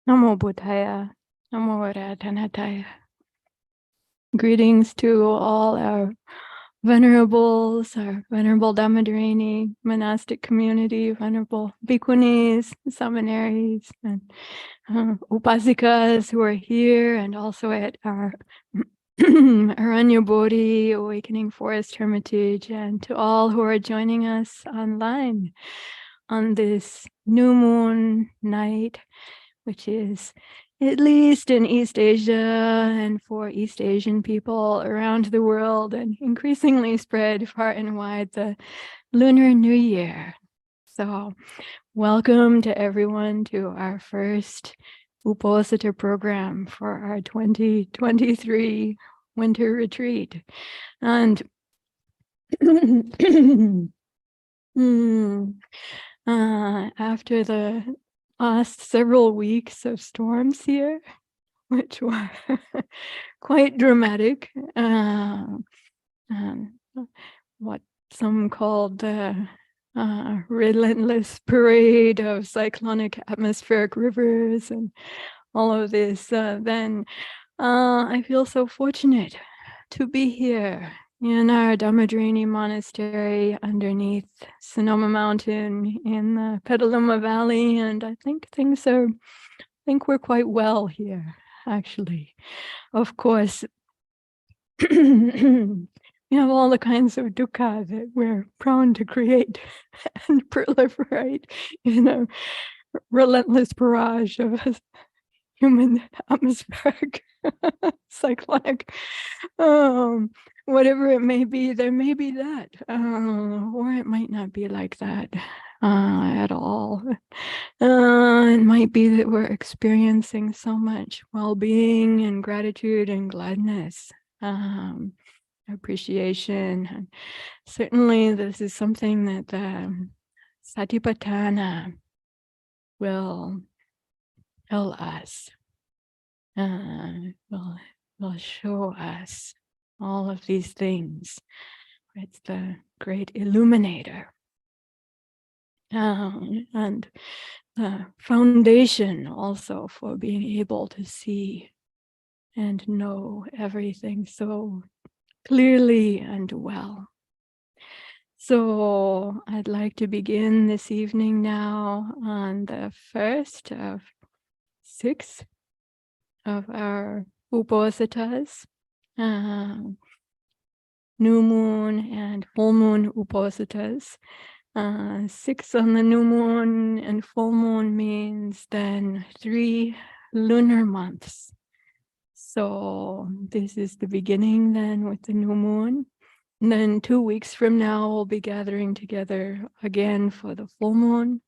Namo Buddhaya, Namo Rathanataya. Greetings to all our venerables, our venerable Dhammadharini monastic community, venerable Bhikkhunis, seminaries, and Upasikas who are here, and also at our Aranya Bodhi Awakening Forest Hermitage, and to all who are joining us online on this new moon night, which is at least in East Asia and for East Asian people around the world, and increasingly spread far and wide, the Lunar New Year. So welcome to everyone to our first Uposatha program for our 2023 winter retreat. And after the last several weeks of storms here, which were quite dramatic, what some called the relentless parade of cyclonic atmospheric rivers and all of this, then I feel so fortunate to be here in our Dhammadharini Monastery underneath Sonoma Mountain in the Petaluma Valley, and I think we're quite well here, actually. Of course, we have all the kinds of dukkha that we're prone to create and proliferate in a relentless barrage of human atmospheric cyclonic whatever it may be. There may be that, or it might not be like that at all. It might be that we're experiencing so much well-being and gratitude and gladness, appreciation. And certainly this is something that the Satipatthanas will tell us, will show us all of these things. It's the great illuminator, and the foundation also for being able to see and know everything so clearly and well. So I'd like to begin this evening now on the first of 6 of our Uposathas, new moon and full moon Uposathas. 6 on the new moon and full moon means then 3 lunar months. So this is the beginning then with the new moon. And then 2 weeks from now, we'll be gathering together again for the full moon.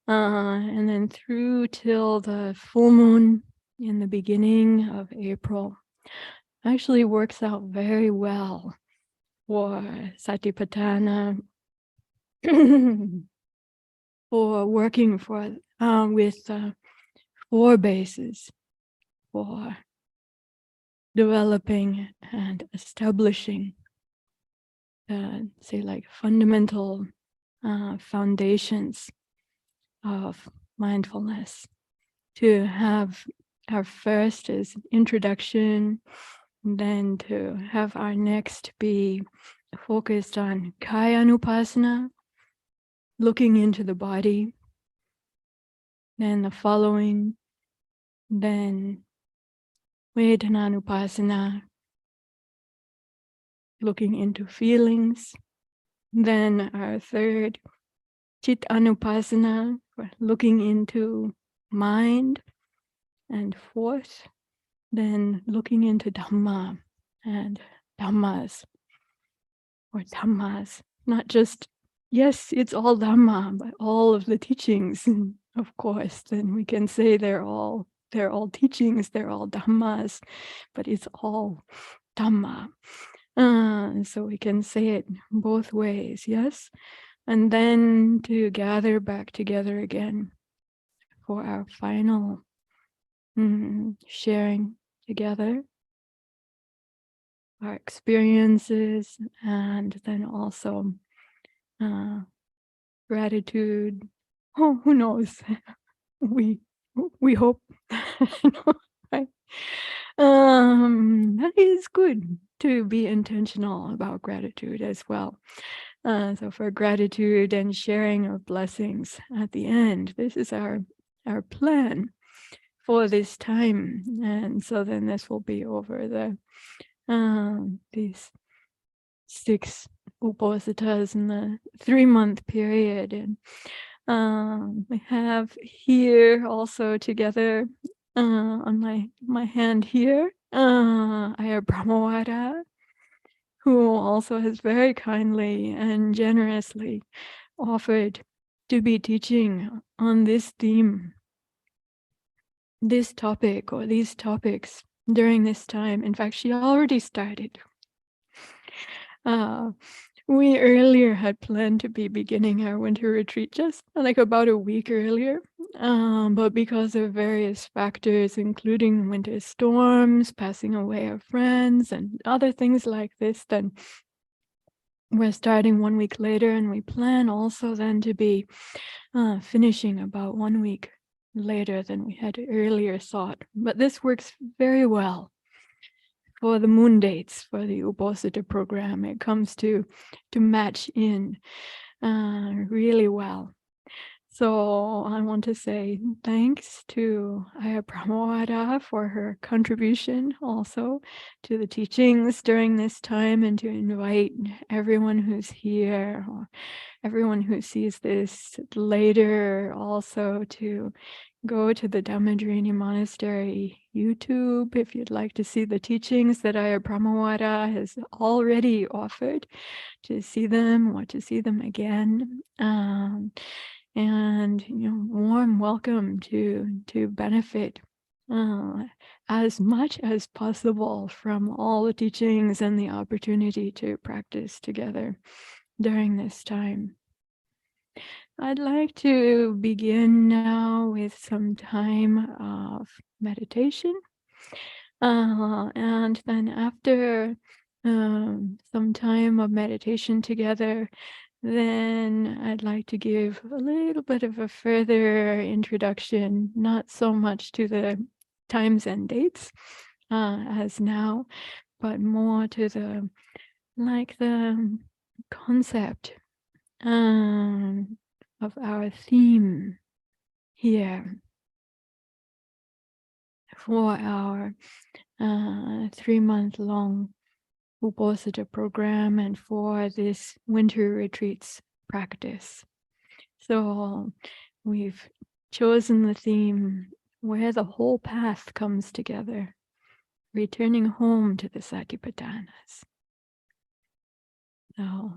And then through till the full moon in the beginning of April. Actually works out very well for Satipatthanas, for working with 4 bases for developing and establishing say like fundamental foundations of mindfulness. To have our first is introduction, then to have our next be focused on Ekāyano, looking into the body, then the following, then Vedananupasana, looking into feelings, then our third, Chittanupasana, looking into mind, and fourth, then looking into Dhamma and Dhammas, or Dhammas, not just, yes, it's all Dhamma, but all of the teachings, of course, then we can say they're all teachings, they're all Dhammas, but it's all Dhamma. So we can say it both ways, yes? And then to gather back together again for our final sharing together our experiences, and then also gratitude. Oh, who knows? We we hope. Right? That is good to be intentional about gratitude as well. So for gratitude and sharing of blessings at the end, this is our plan for this time. And so then this will be over these 6 Uposathas in the 3-month period. And we have here also together on my hand here, Ayya Brahmawara, who also has very kindly and generously offered to be teaching on this theme, this topic or these topics during this time. In fact, she already started. We earlier had planned to be beginning our winter retreat just like about a week earlier, but because of various factors, including winter storms, passing away of friends, and other things like this, then we're starting 1 week later, and we plan also then to be finishing about 1 week later than we had earlier thought. But this works very well for the moon dates for the Uposatha program. It comes to match in really well. So I want to say thanks to Ayya Brahmawara for her contribution also to the teachings during this time, and to invite everyone who's here or everyone who sees this later also to go to the Dhammadharini Monastery YouTube if you'd like to see the teachings that Ayya Brahmawara has already offered, to see them or to see them again. And warm welcome to benefit as much as possible from all the teachings and the opportunity to practice together during this time. I'd like to begin now with some time of meditation. And then after some time of meditation together, then I'd like to give a little bit of a further introduction, not so much to the times and dates as now, but more to the concept of our theme here for our 3-month-long Uposatha program and for this winter retreats practice. So we've chosen the theme where the whole path comes together, returning home to the Satipatthanas. So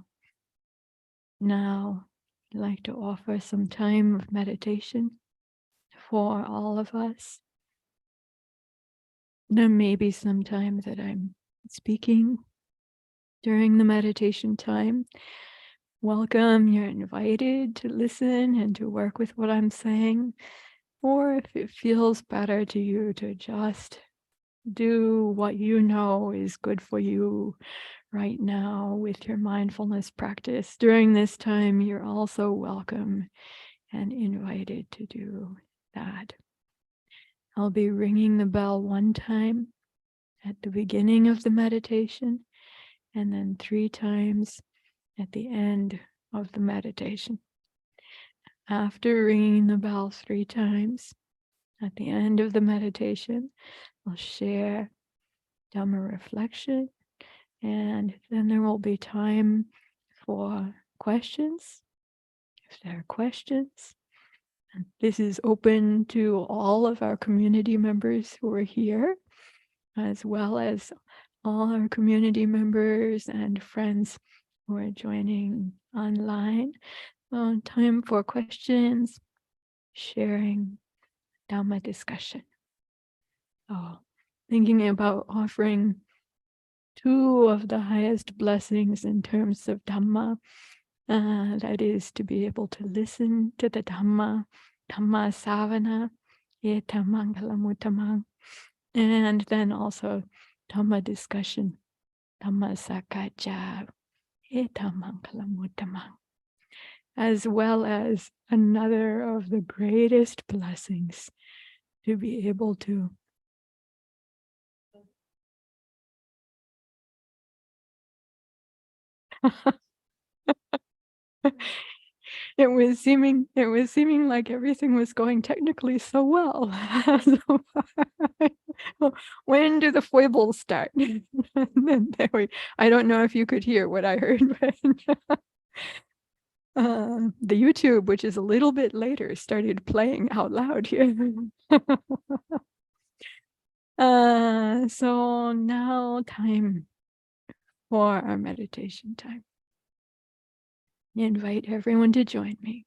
now I'd like to offer some time of meditation for all of us. There may be some time that I'm speaking during the meditation time. Welcome, you're invited to listen and to work with what I'm saying. Or if it feels better to you to just do what you know is good for you right now with your mindfulness practice during this time, you're also welcome and invited to do that. I'll be ringing the bell 1 time at the beginning of the meditation, and then 3 times at the end of the meditation. After ringing the bell 3 times at the end of the meditation, I'll share Dhamma reflection, and then there will be time for questions, if there are questions. And this is open to all of our community members who are here, as well as all our community members and friends who are joining online. Time for questions, sharing, Dhamma discussion. So thinking about offering 2 of the highest blessings in terms of Dhamma, that is to be able to listen to the Dhamma, Dhamma Savana, Eta Mangalamuttamang, and then also Dhamma discussion, Dhamma Sakaja, Eta Mangalamuttamang, as well as another of the greatest blessings to be able to it was seeming like everything was going technically so well. So, when do the foibles start? And then I don't know if you could hear what I heard, but the YouTube, which is a little bit later, started playing out loud here. So now time for our meditation time. I invite everyone to join me.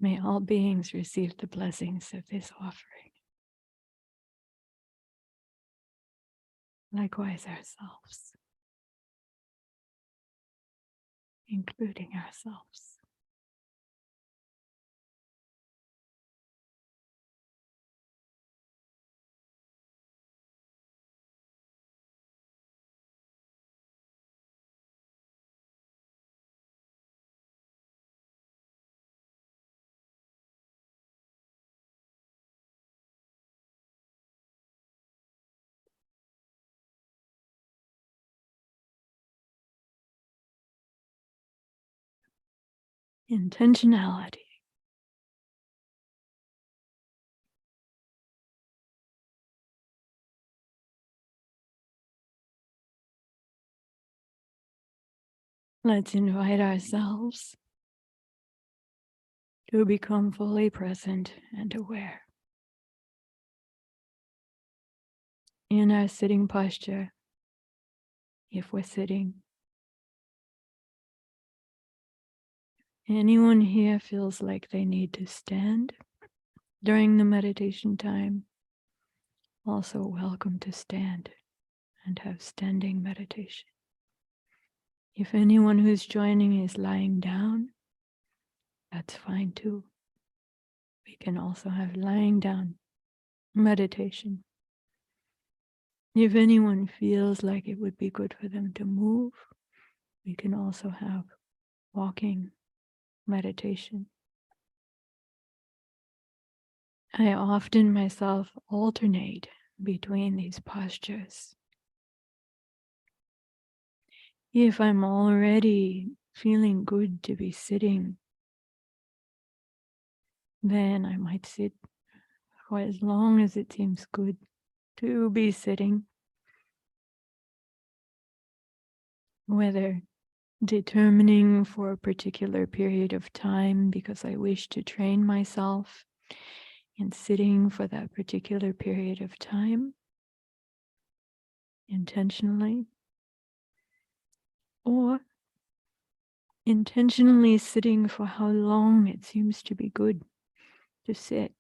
May all beings receive the blessings of this offering. Likewise ourselves, including ourselves. Intentionality. Let's invite ourselves to become fully present and aware in our sitting posture, if we're sitting. Anyone here feels like they need to stand during the meditation time, also welcome to stand and have standing meditation. If anyone who's joining is lying down, that's fine too. We can also have lying down meditation. If anyone feels like it would be good for them to move, we can also have walking meditation. I often myself alternate between these postures. If I'm already feeling good to be sitting, then I might sit for as long as it seems good to be sitting, whether determining for a particular period of time because I wish to train myself in sitting for that particular period of time intentionally, or intentionally sitting for how long it seems to be good to sit,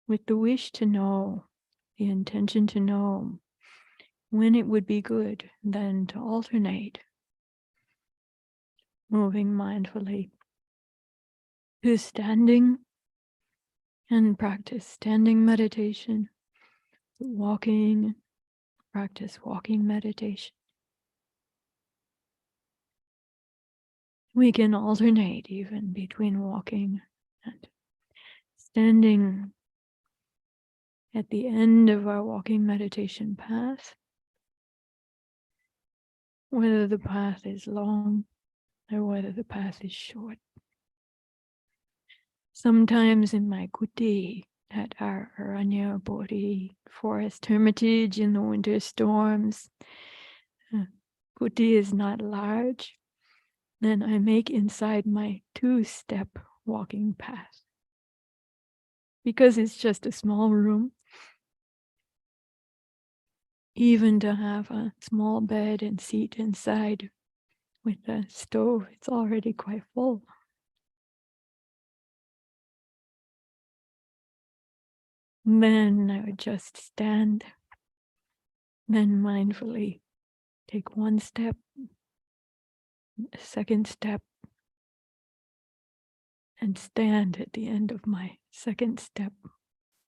with the wish to know, the intention to know when it would be good, then to alternate, moving mindfully to standing and practice standing meditation, walking, practice walking meditation. We can alternate even between walking and standing at the end of our walking meditation path, whether the path is long or whether the path is short. Sometimes in my kuti at our Ācarinī forest hermitage in the winter storms, kuti is not large, then I make inside my 2-step walking path. Because it's just a small room, even to have a small bed and seat inside with the stove, it's already quite full. Then I would just stand, then mindfully take one step, a second step, and stand at the end of my second step,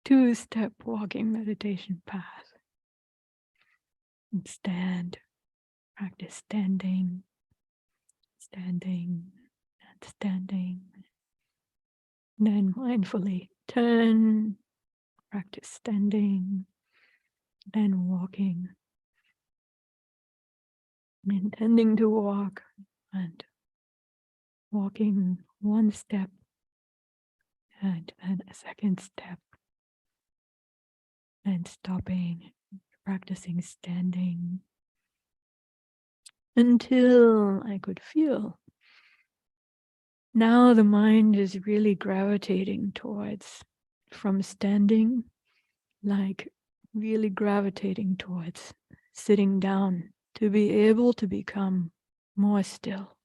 two-step walking meditation path. And stand, practice standing, standing, and standing. Then mindfully turn, practice standing, then walking, intending to walk, and walking one step, and then a second step, and stopping, practicing standing, until I could feel. Now the mind is really gravitating towards, from standing, like really gravitating towards sitting down, to be able to become more still.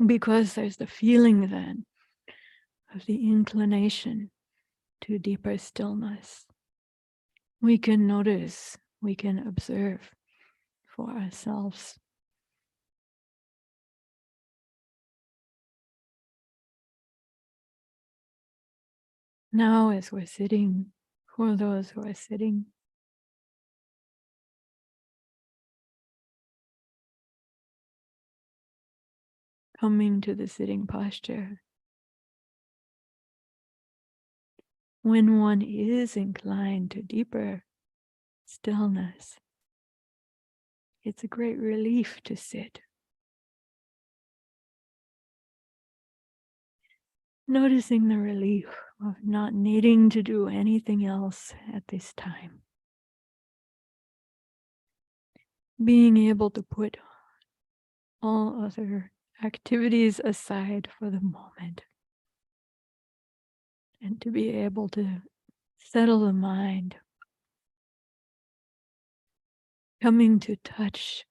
Because there's the feeling then of the inclination to deeper stillness. We can notice, we can observe for ourselves. Now as we're sitting, for those who are sitting, coming to the sitting posture, when one is inclined to deeper stillness, it's a great relief to sit. Noticing the relief of not needing to do anything else at this time. Being able to put all other activities aside for the moment. And to be able to settle the mind. Coming to touch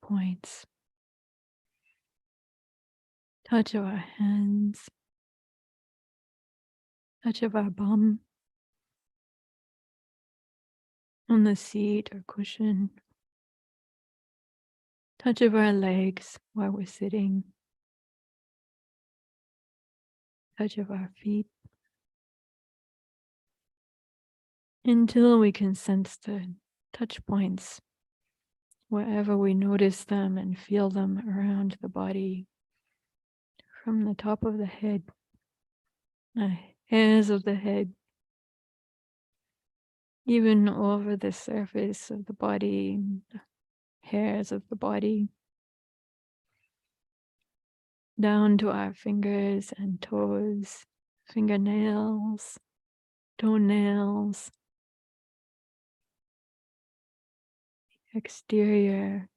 points. Touch of our hands. Touch of our bum. On the seat or cushion. Touch of our legs while we're sitting. Touch of our feet. Until we can sense the touch points wherever we notice them and feel them around the body. From the top of the head, the hairs of the head, even over the surface of the body, the hairs of the body, down to our fingers and toes, fingernails, toenails, exterior,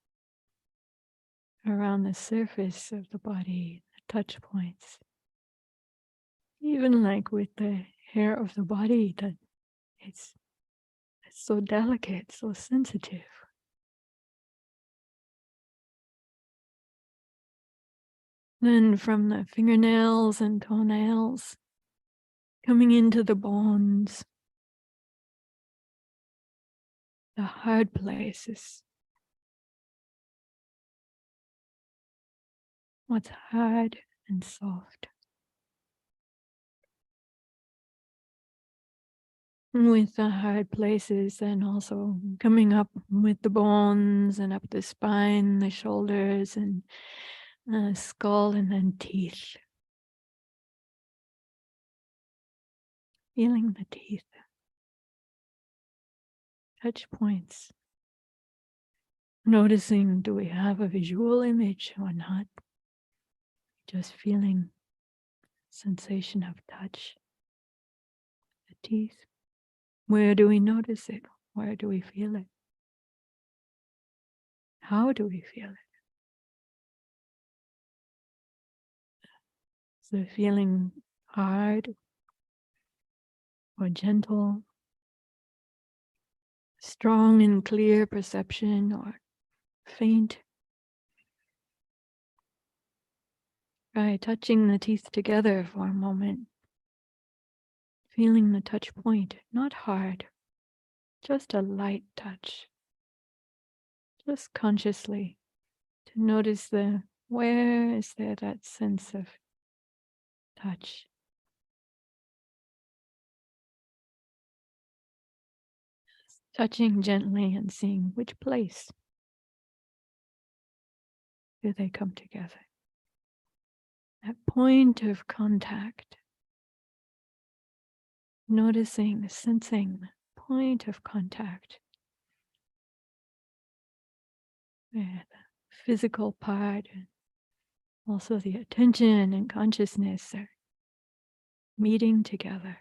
around the surface of the body, the touch points. Even like with the hair of the body, that it's so delicate, so sensitive. Then from the fingernails and toenails, coming into the bones, the hard places. What's hard and soft. With the hard places, and also coming up with the bones and up the spine, the shoulders, and skull, and then teeth. Feeling the teeth. Touch points. Noticing, do we have a visual image or not? Just feeling sensation of touch. The teeth. Where do we notice it? Where do we feel it? How do we feel it? Is the feeling hard or gentle? Strong and clear perception, or faint. Try touching the teeth together for a moment. Feeling the touch point, not hard, just a light touch. Just consciously to notice where is there that sense of touch. Just touching gently and seeing which place do they come together. That point of contact. Noticing, sensing the point of contact. Where the physical part and also the attention and consciousness are meeting together.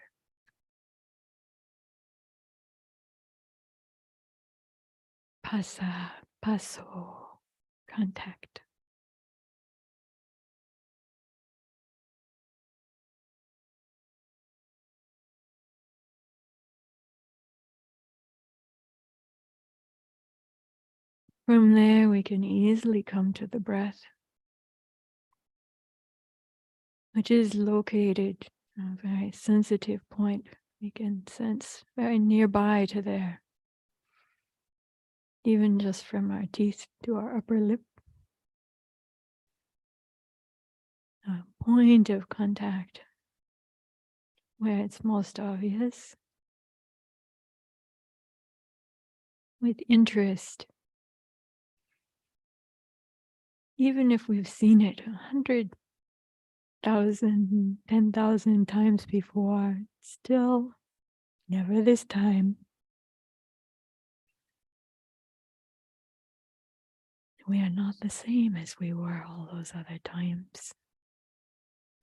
Pasa, paso, contact. From there, we can easily come to the breath, which is located at a very sensitive point. We can sense very nearby to there, even just from our teeth to our upper lip. A point of contact where it's most obvious, with interest. Even if we've seen it 100,000, 10,000 times before, still never this time. We are not the same as we were all those other times.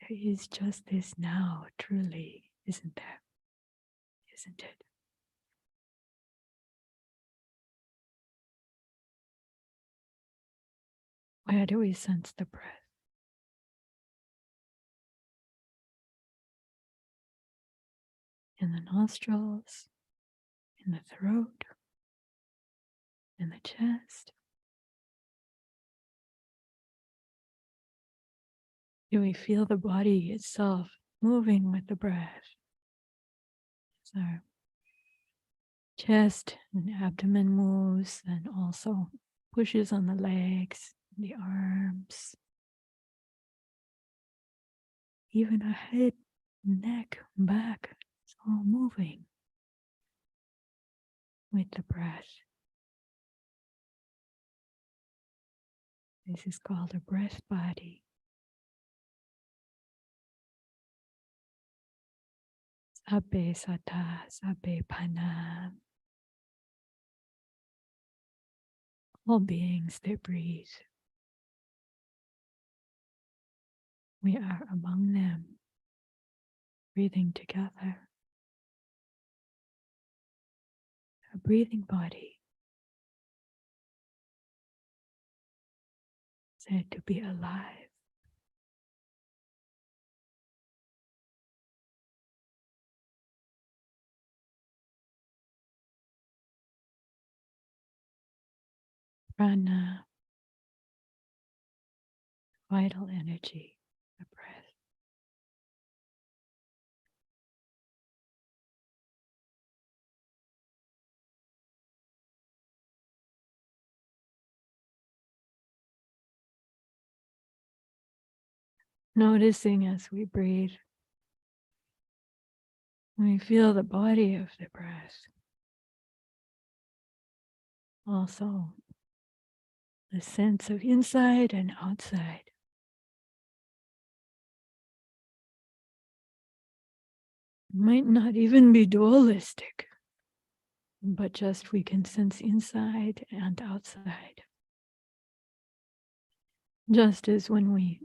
There is just this now, truly, isn't there? Isn't it? Where do we sense the breath? In the nostrils, in the throat, in the chest. Do we feel the body itself moving with the breath? As our chest and abdomen moves, and also pushes on the legs, the arms, even our head, neck, back, it's all moving with the breath. This is called a breath body. Uposatha, Satipatthanas. All beings that breathe. We are among them, breathing together. A breathing body, said to be alive. Prana, vital energy, the breath. Noticing as we breathe, we feel the body of the breath. Also, the sense of inside and outside. It might not even be dualistic, but just we can sense inside and outside. Just as when we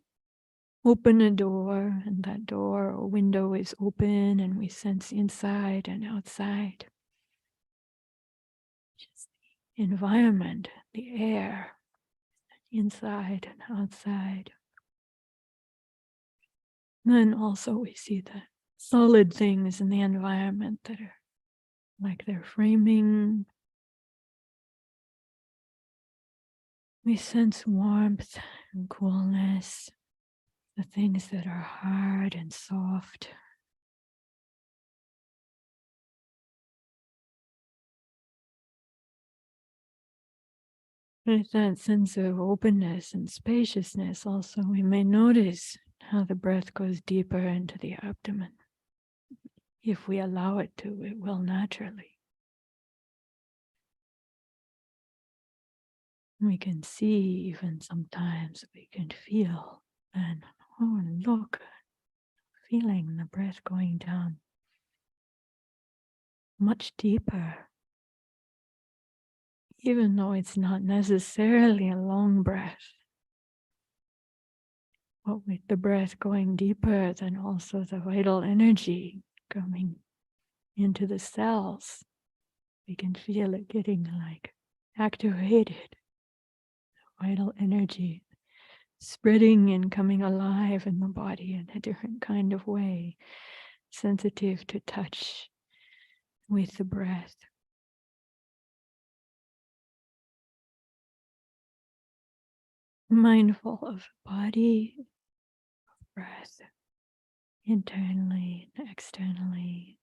open a door and that door or window is open and we sense inside and outside. Just the environment, the air, inside and outside. Then also we see the solid things in the environment that are like they're framing We sense warmth and coolness, the things that are hard and soft. With that sense of openness and spaciousness also, we may notice how the breath goes deeper into the abdomen. If we allow it to, it will naturally. We can see, even sometimes we can feel, and oh, look, feeling the breath going down much deeper, even though it's not necessarily a long breath. But with the breath going deeper, then also the vital energy coming into the cells, we can feel it getting like activated, vital energy spreading and coming alive in the body in a different kind of way, sensitive to touch with the breath. Mindful of body, breath, internally and externally.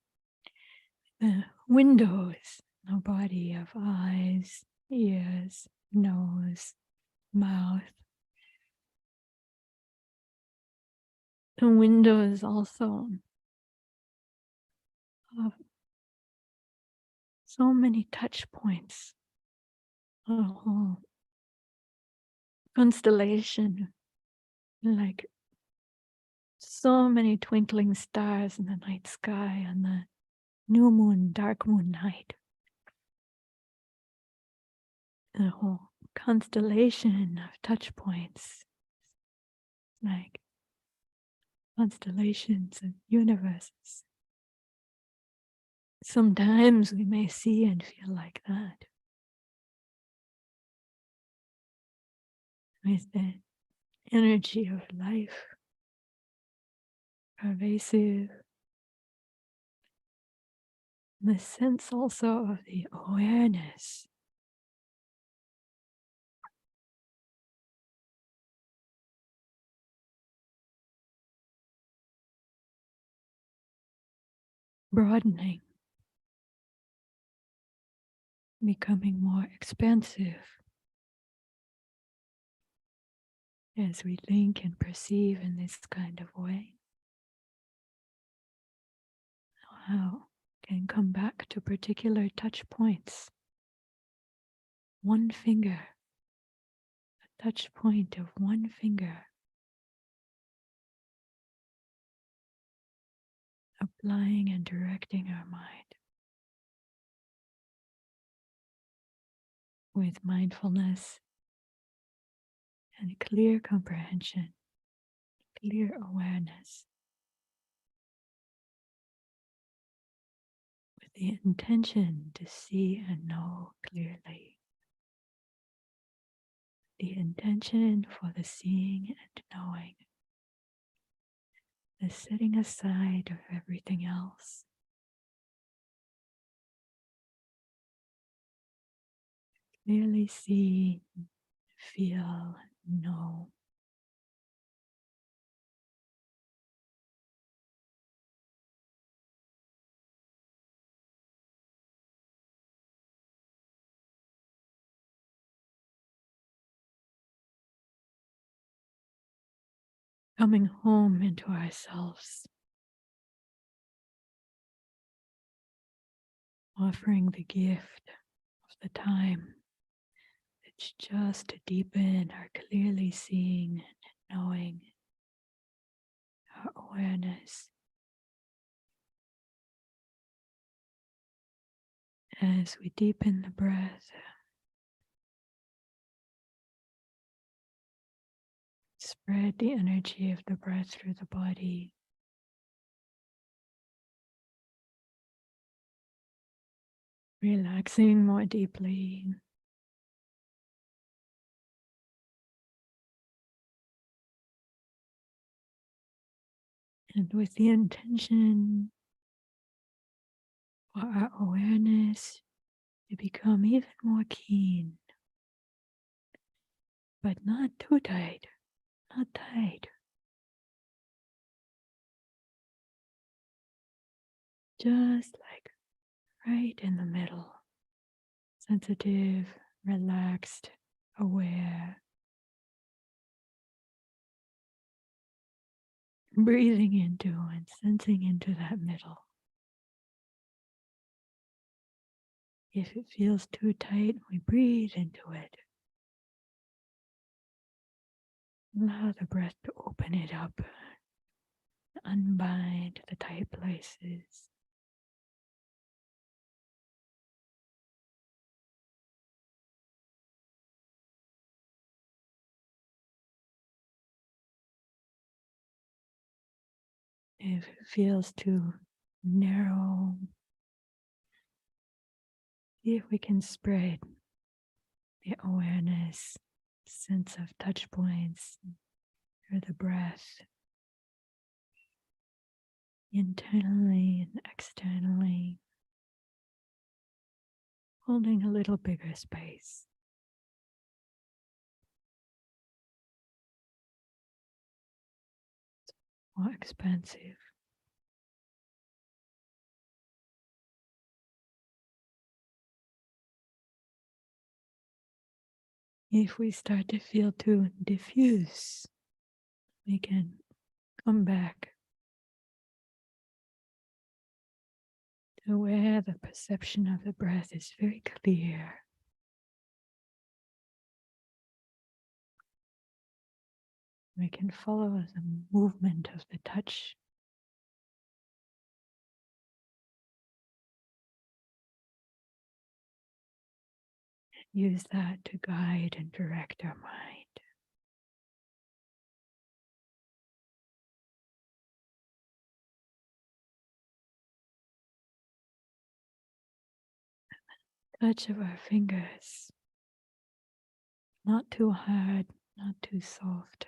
The windows in the body of eyes, ears, nose, mouth. The windows also of so many touch points, a whole constellation, like so many twinkling stars in the night sky on the new moon, dark moon night. The whole constellation of touch points, like constellations of universes. Sometimes we may see and feel like that. With the energy of life, pervasive. The sense also of the awareness. Broadening, becoming more expansive as we think and perceive in this kind of way. How can come back to particular touch points. One finger, a touch point of one finger, applying and directing our mind with mindfulness and clear comprehension, clear awareness, with the intention to see and know clearly. The intention for the seeing and knowing, the setting aside of everything else. Clearly see, feel, know. Coming home into ourselves, offering the gift of the time. It's just to deepen our clearly seeing and knowing, our awareness. As we deepen the breath, spread the energy of the breath through the body. Relaxing more deeply. And with the intention for our awareness to become even more keen, but not too tight, not tight. Just like right in the middle, sensitive, relaxed, aware, breathing into and sensing into that middle. If it feels too tight, we breathe into it. Allow the breath to open it up, unbind the tight places. If it feels too narrow, see if we can spread the awareness, sense of touch points through the breath, internally and externally, holding a little bigger space. More expansive. If we start to feel too diffuse, we can come back to where the perception of the breath is very clear. We can follow the movement of the touch. Use that to guide and direct our mind. Touch of our fingers, not too hard, not too soft.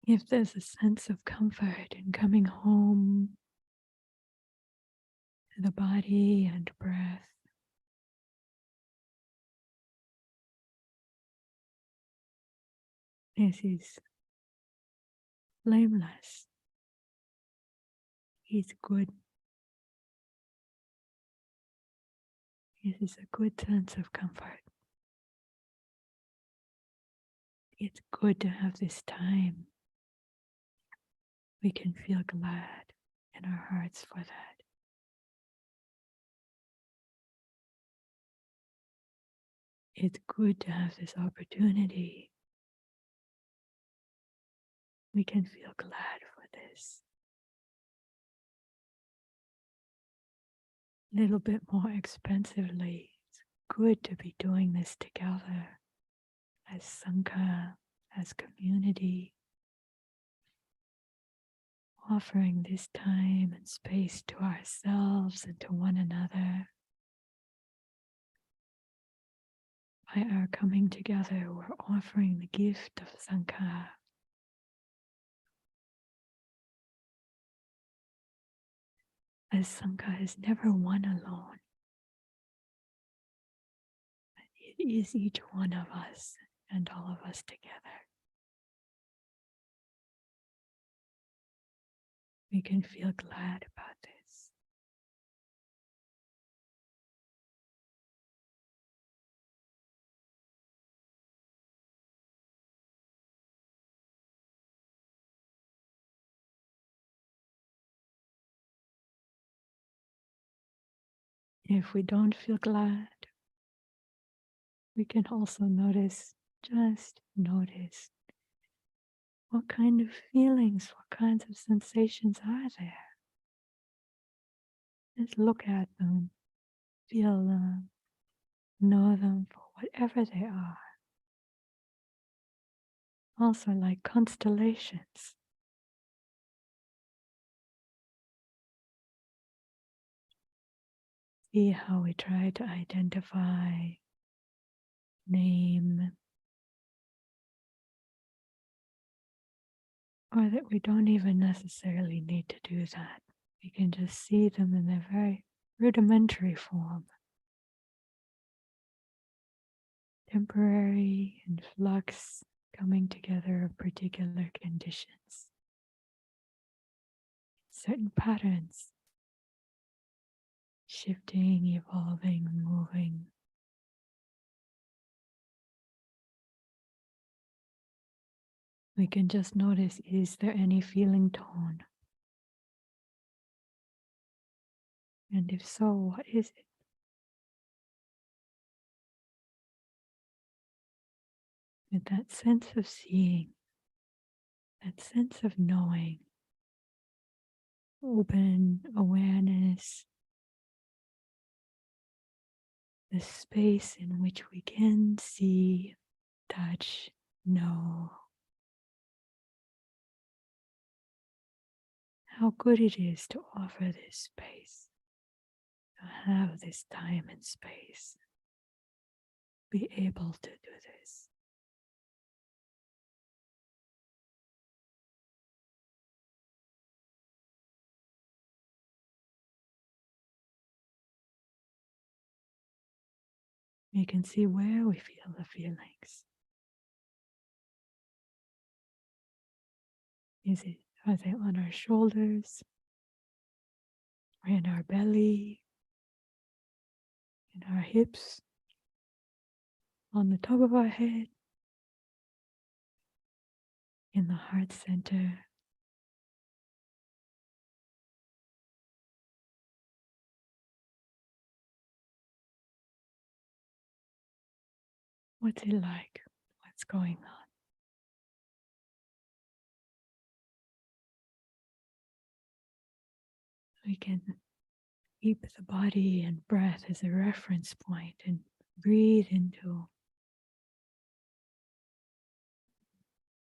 If there's a sense of comfort in coming home to the body and breath, this is blameless. It's good. This is a good sense of comfort. It's good to have this time. We can feel glad in our hearts for that. It's good to have this opportunity. We can feel glad for this. A little bit more expansively, it's good to be doing this together as Sangha, as community, offering this time and space to ourselves and to one another. By our coming together, we're offering the gift of Sangha. As Sangha is never one alone. It is each one of us and all of us together. We can feel glad about this. If we don't feel glad, we can also notice, just notice, what kind of feelings, what kinds of sensations are there? Just look at them, feel them, Know them for whatever they are. Also like constellations. See how we try to identify, name, or that we don't even necessarily need to do that. We can just see them in their very rudimentary form. Temporary in flux, coming together of particular conditions. Certain patterns, shifting, evolving, moving. We can just notice, is there any feeling tone? And if so, what is it? With that sense of seeing, that sense of knowing, open awareness, the space in which we can see, touch, know how good it is to offer this space, to have this time and space, be able to do this. We can see where we feel the feelings. Are they on our shoulders, or in our belly, in our hips, on the top of our head, in the heart center? What's it like? What's going on? We can keep the body and breath as a reference point and breathe into,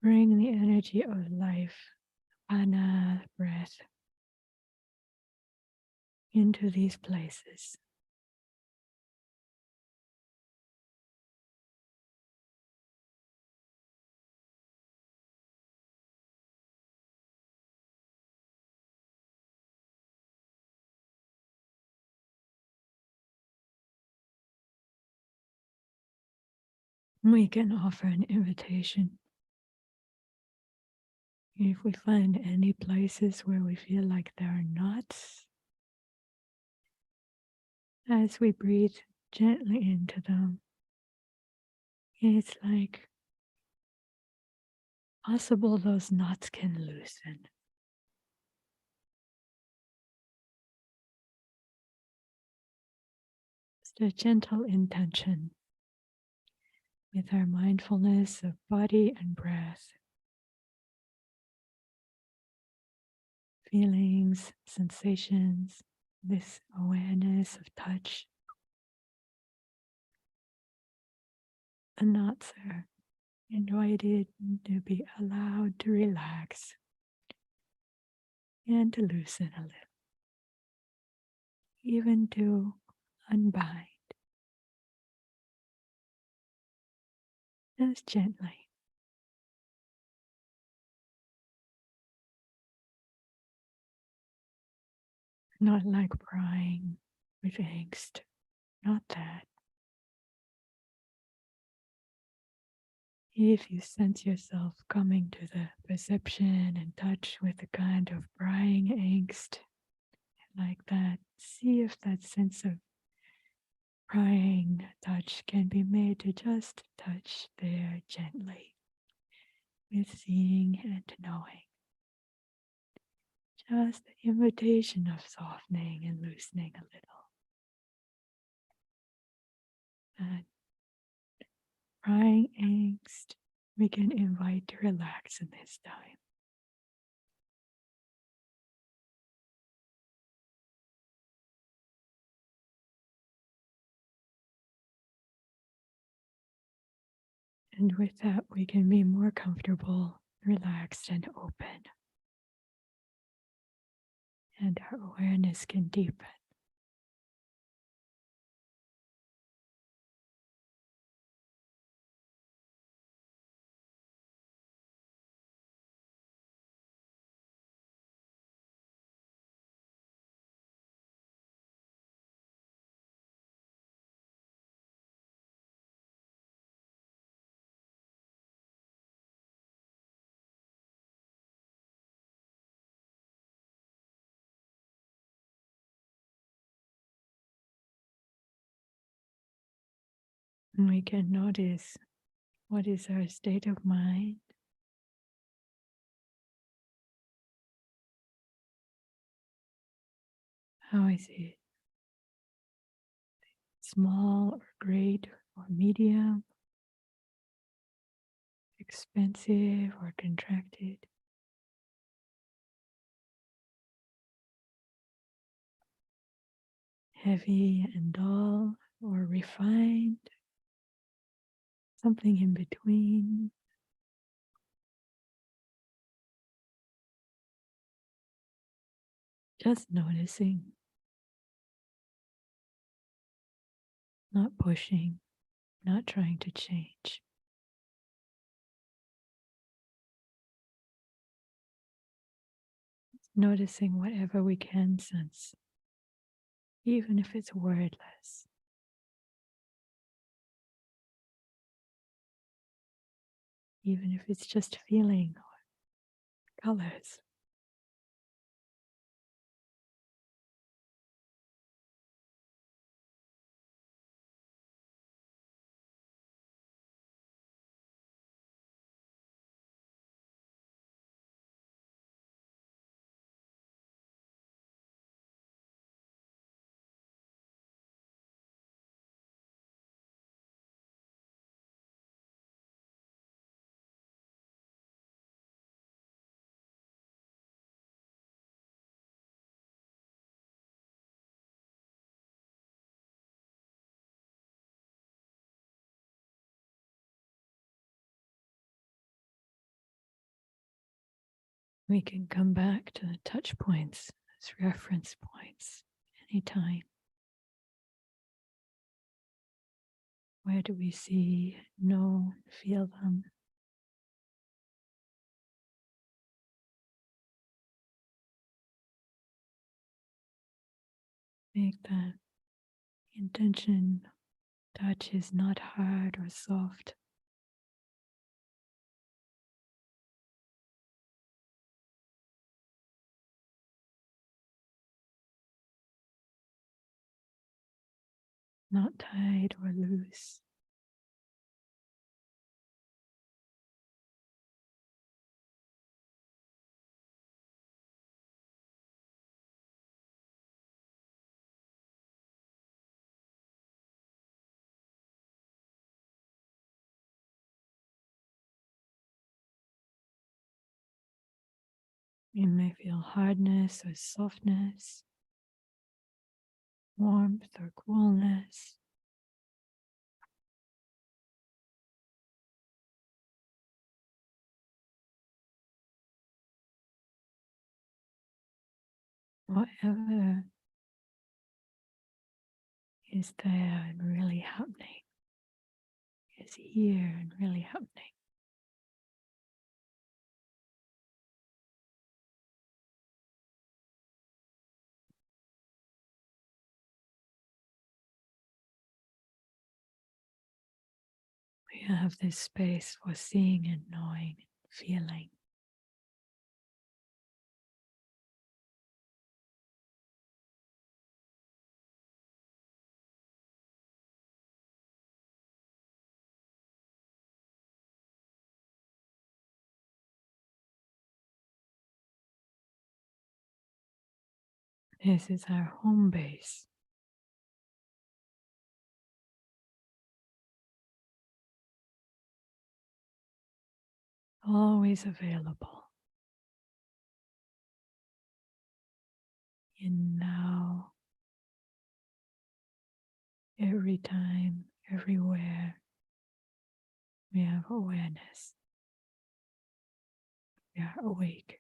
bring the energy of life, hāna breath, into these places. We can offer an invitation. If we find any places where we feel like there are knots, as we breathe gently into them, it's like possible those knots can loosen. Just a gentle intention with our mindfulness of body and breath, feelings, sensations, this awareness of touch. The knots are invited to be allowed to relax and to loosen a little, even to unbind, just gently. Not like prying with angst, not that. If you sense yourself coming to the perception and touch with a kind of prying angst, like that, see if that sense of prying touch can be made to just touch there gently, with seeing and knowing. Just the invitation of softening and loosening a little. And prying angst, we can invite to relax in this time. And with that, we can be more comfortable, relaxed, and open. And our awareness can deepen. And we can notice what is our state of mind. How is it? Small or great or medium? Expansive or contracted? Heavy and dull or refined? Something in between? Just noticing, not pushing, not trying to change. Noticing whatever we can sense, even if it's wordless. Even if it's just feeling or colors. We can come back to the touch points as reference points anytime. Where do we see, know, feel them? Make that intention. Touch is not hard or soft. Not tight or loose. You may feel hardness or softness, warmth or coolness. Whatever is there and really happening is here and really happening. We have this space for seeing and knowing and feeling. This is our home base. Always available. In now, every time, everywhere, We have awareness. We are awake.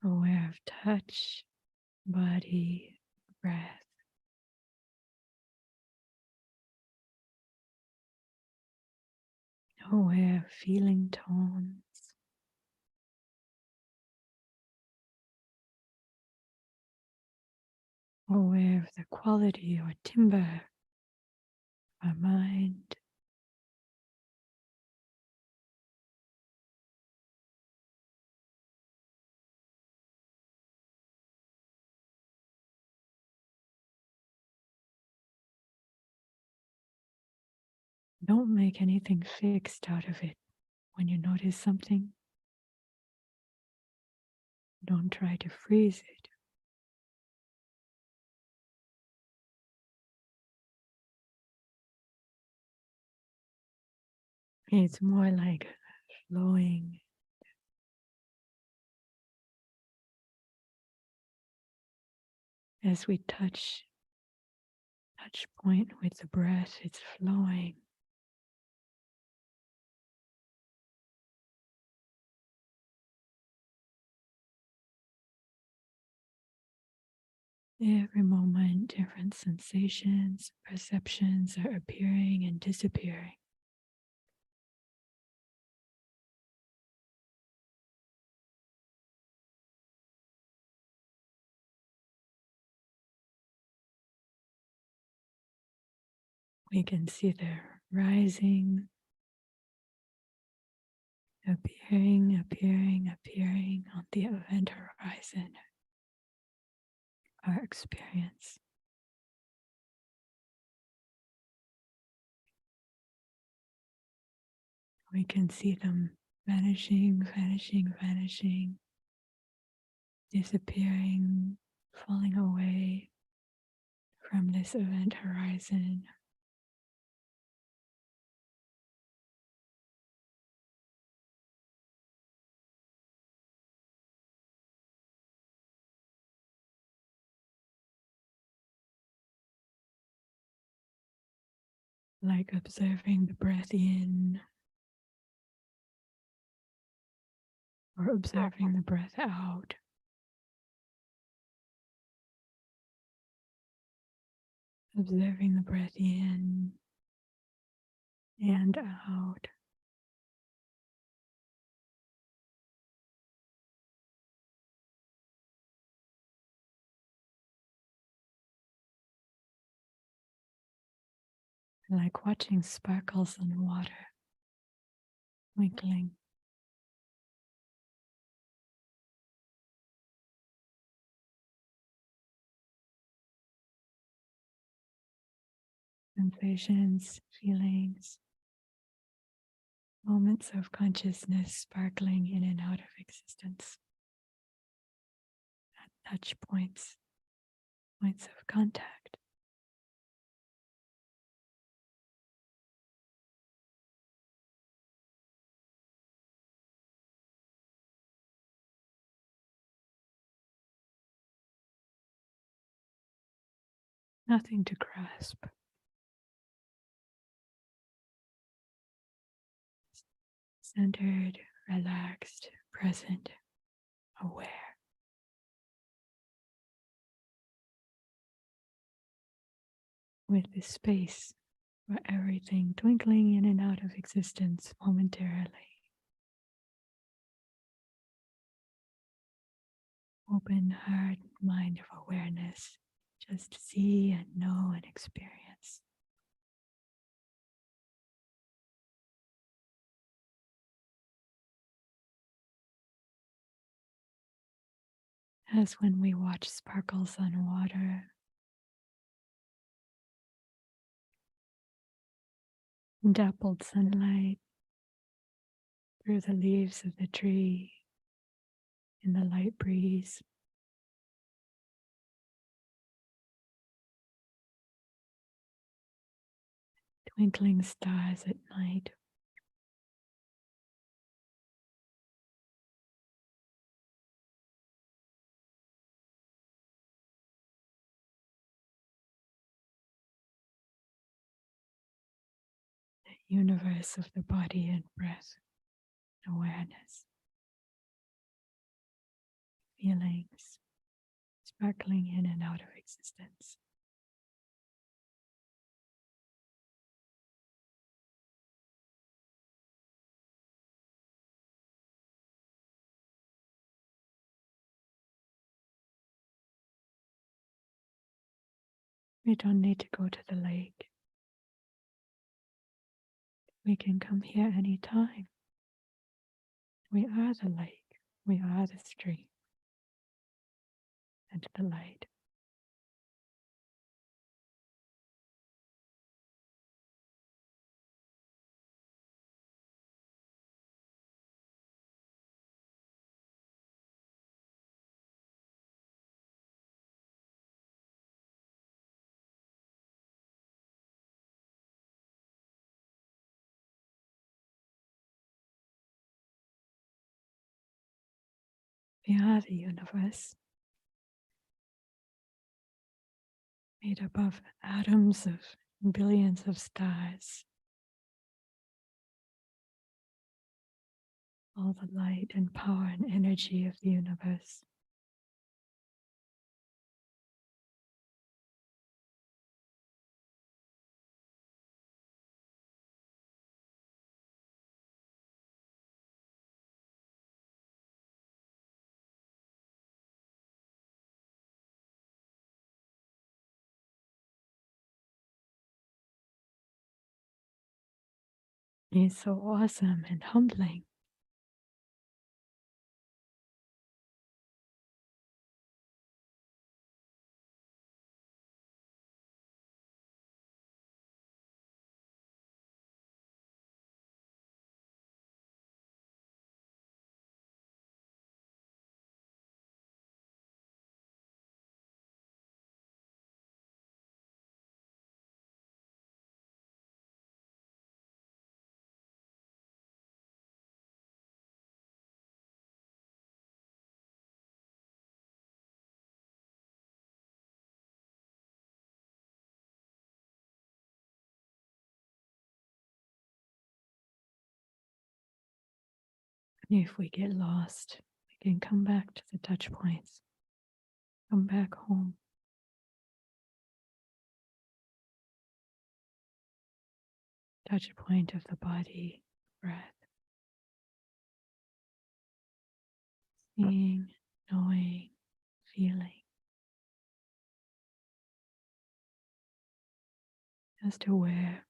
Aware of touch, body, breath. Aware of feeling tones. Aware of the quality or timbre of our mind. Don't make anything fixed out of it. When you notice something, don't try to freeze it. It's more like flowing. As we touch point with the breath, it's flowing. Every moment, different sensations, perceptions are appearing and disappearing. We can see the rising, appearing on the event horizon, our experience. We can see them vanishing, disappearing, falling away from this event horizon. Like observing the breath in or observing the breath out. Observing the breath in and out. Like watching sparkles on water, twinkling. Sensations, feelings, moments of consciousness sparkling in and out of existence. At touch points, points of contact. Nothing to grasp. Centered, relaxed, present, aware. With this space for everything twinkling in and out of existence momentarily. Open heart, mind of awareness. Just see and know and experience. As when we watch sparkles on water, dappled sunlight through the leaves of the tree in the light breeze. twinkling stars at night. The universe of the body and breath, awareness, feelings sparkling in and out of existence. We don't need to go to the lake. We can come here anytime. We are the lake. We are the stream and the light. We are the universe, made up of atoms of billions of stars. All the light and power and energy of the universe. It's so awesome and humbling. If we get lost, we can come back to the touch points. Come back home. Touch point of the body, breath. Seeing, knowing, feeling. Just aware.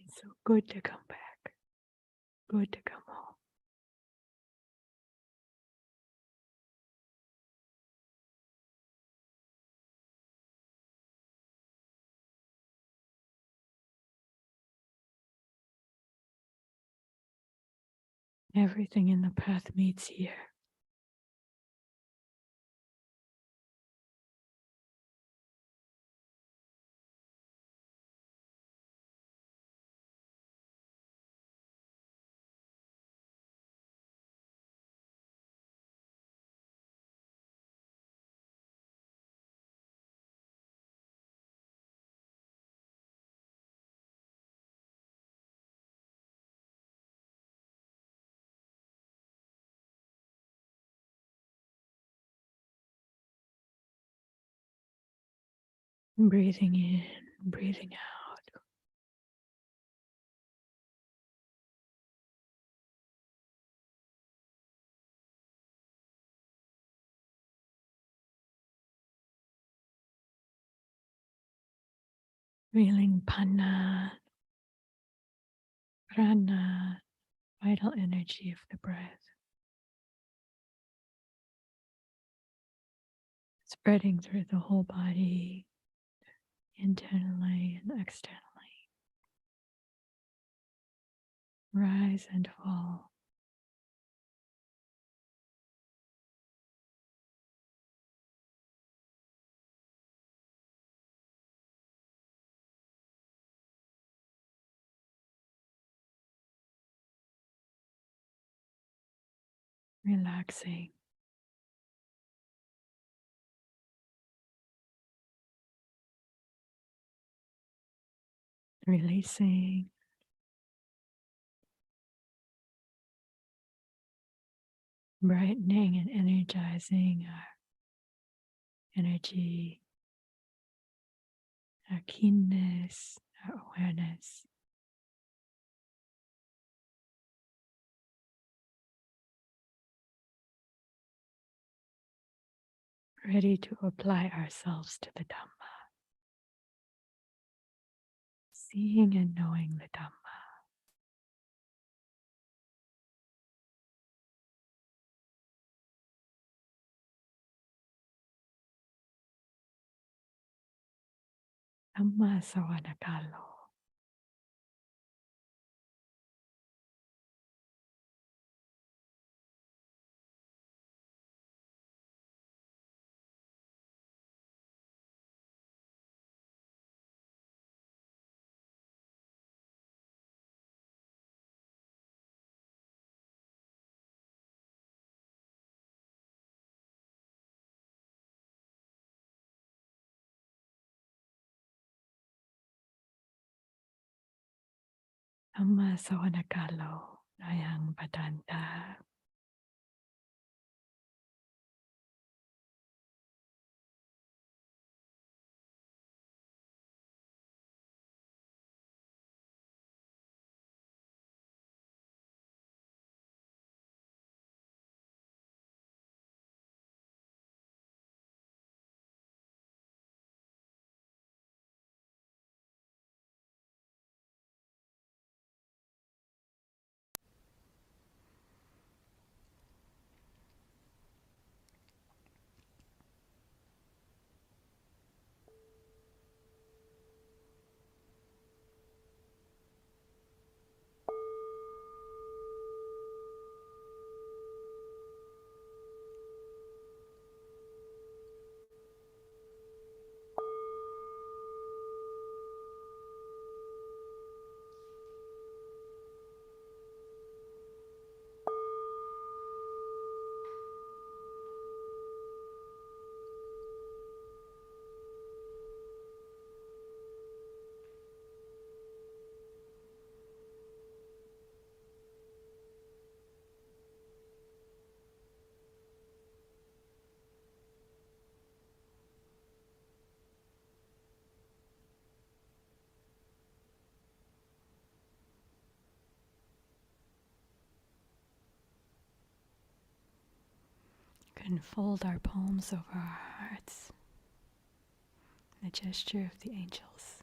It's so good to come back. Good to come home. Everything in the path meets here. Breathing in, breathing out. Feeling pana, prana, vital energy of the breath. Spreading through the whole body, internally and externally. Rise and fall. Relaxing. Releasing. Brightening and energizing our energy, our keenness, our awareness. Ready to apply ourselves to the Dhamma. Seeing and knowing the Dhamma. Dhamma savanakalo. Dhamma savanakalo. Nayang padanta. Can fold our palms over our hearts. The gesture of the angels.